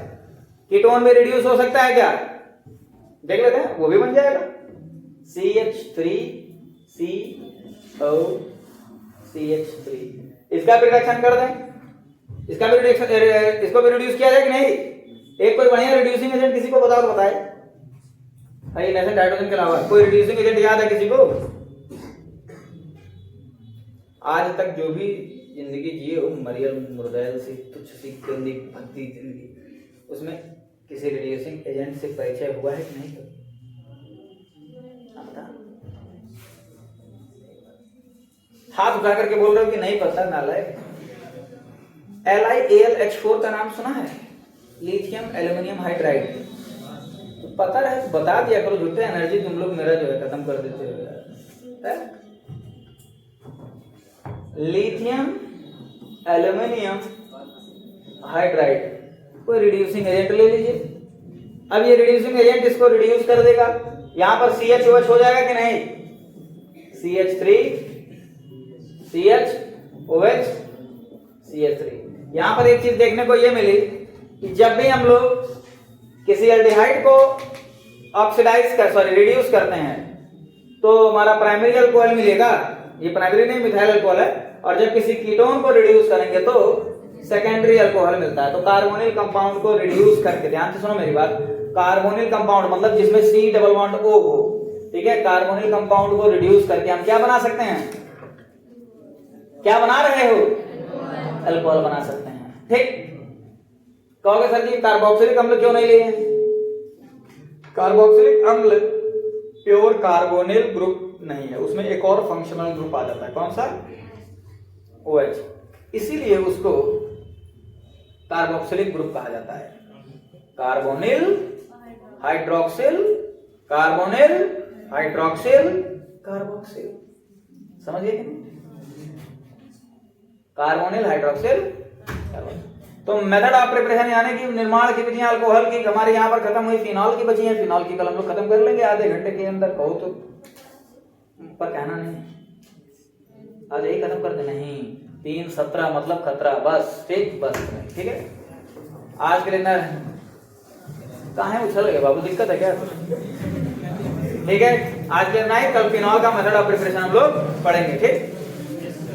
कीटोन में रिड्यूस हो सकता है क्या, देख लेते हैं, वो भी बन जाएगा CH3COCH3। इसका भी रिडक्शन कर दें, इसका भी रिडक्शन, इसको भी रिड्यूस किया जाए कि नहीं? एक कोई बढ़िया रिड्यूसिंग एजेंट किसी को बताओ तो बताए भाई, नेशन हाइड्रोजन के अलावा कोई रिड्यूसिंग एजेंट याद है किसी को? आज तक जो भी जिंदगी जिए हो मरियल मुर्दैल सी तुच्छ सी गंदी भक्ति जिंदगी, उसमें किसी रिड्यूसिंग एजेंट से परिचय हुआ है कि नहीं? हाथ उठा करके बोल रहे हो कि नहीं पता, नालायक। LiAlH4 का नाम सुना है? Lithium aluminium hydride. तो पता रहे तो बता दिया करो, झूठे एनर्जी तुम लोग मेरा जो है खत्म कर देते हो यार। लिथियम एल्यूमिनियम हाइड्राइड कोई रिड्यूसिंग एजेंट ले लीजिए। अब ये रिड्यूसिंग एजेंट इसको रिड्यूस कर देगा, यहां पर CHOH हो जाएगा कि नहीं? CH3CHOH CH3। यहां पर एक चीज देखने को ये मिली कि जब भी हम लोग किसी एल्डिहाइड को रिड्यूस करते हैं तो हमारा प्राइमरी अल्कोहल मिलेगा, ये प्राइमरी नहीं मिथाइल अल्कोहल है, और जब किसी कीटोन को रिड्यूस करेंगे तो सेकेंडरी अल्कोहल मिलता है। तो कार्बोनिल कंपाउंड को रिड्यूस करके, ध्यान से सुनो मेरी बात, कार्बोनिल कंपाउंड मतलब जिसमें C डबल बॉन्ड O हो, ठीक है, कार्बोनिल कंपाउंड को रिड्यूस करके हम क्या बना सकते हैं? क्या बना रहे हो? अल्कोहल बना सकते हैं। ठीक, कहोगे सर जी कार्बोक्सिलिक अम्ल क्यों नहीं लिए? कार्बोक्सिलिक अम्ल प्योर कार्बोनिल ग्रुप नहीं है, उसमें एक और फंक्शनल ग्रुप आ जाता है, कौन सा? OH, इसीलिए उसको कार्बोक्सिलिक ग्रुप कहा जाता है। Carbonyl hydroxyl, carbonyl hydroxyl carboxyl, समझिए कि नहीं? Carbonyl hydroxyl carboxyl. तो मेथड ऑफ प्रिपरेशन यानी कि निर्माण की विधियां अल्कोहल की हमारे यहाँ पर खत्म हुई, फिनॉल की बची है, फिनॉल की कल हम लोग खत्म कर लेंगे आधे घंटे के अंदर, कहो तो, पर कहना नहीं आज यही खत्म कर दे, नहीं 3:17 मतलब खतरा, बस ठीक, बस ठीक है। आज के लिए ना कहाँ है, उछल गए बाबू, दिक्कत है क्या? ठीक है, आज के लिए नहीं, कल फिनॉल का मेथड ऑफ प्रिपरेशन हम लोग पढ़ेंगे, ठीक।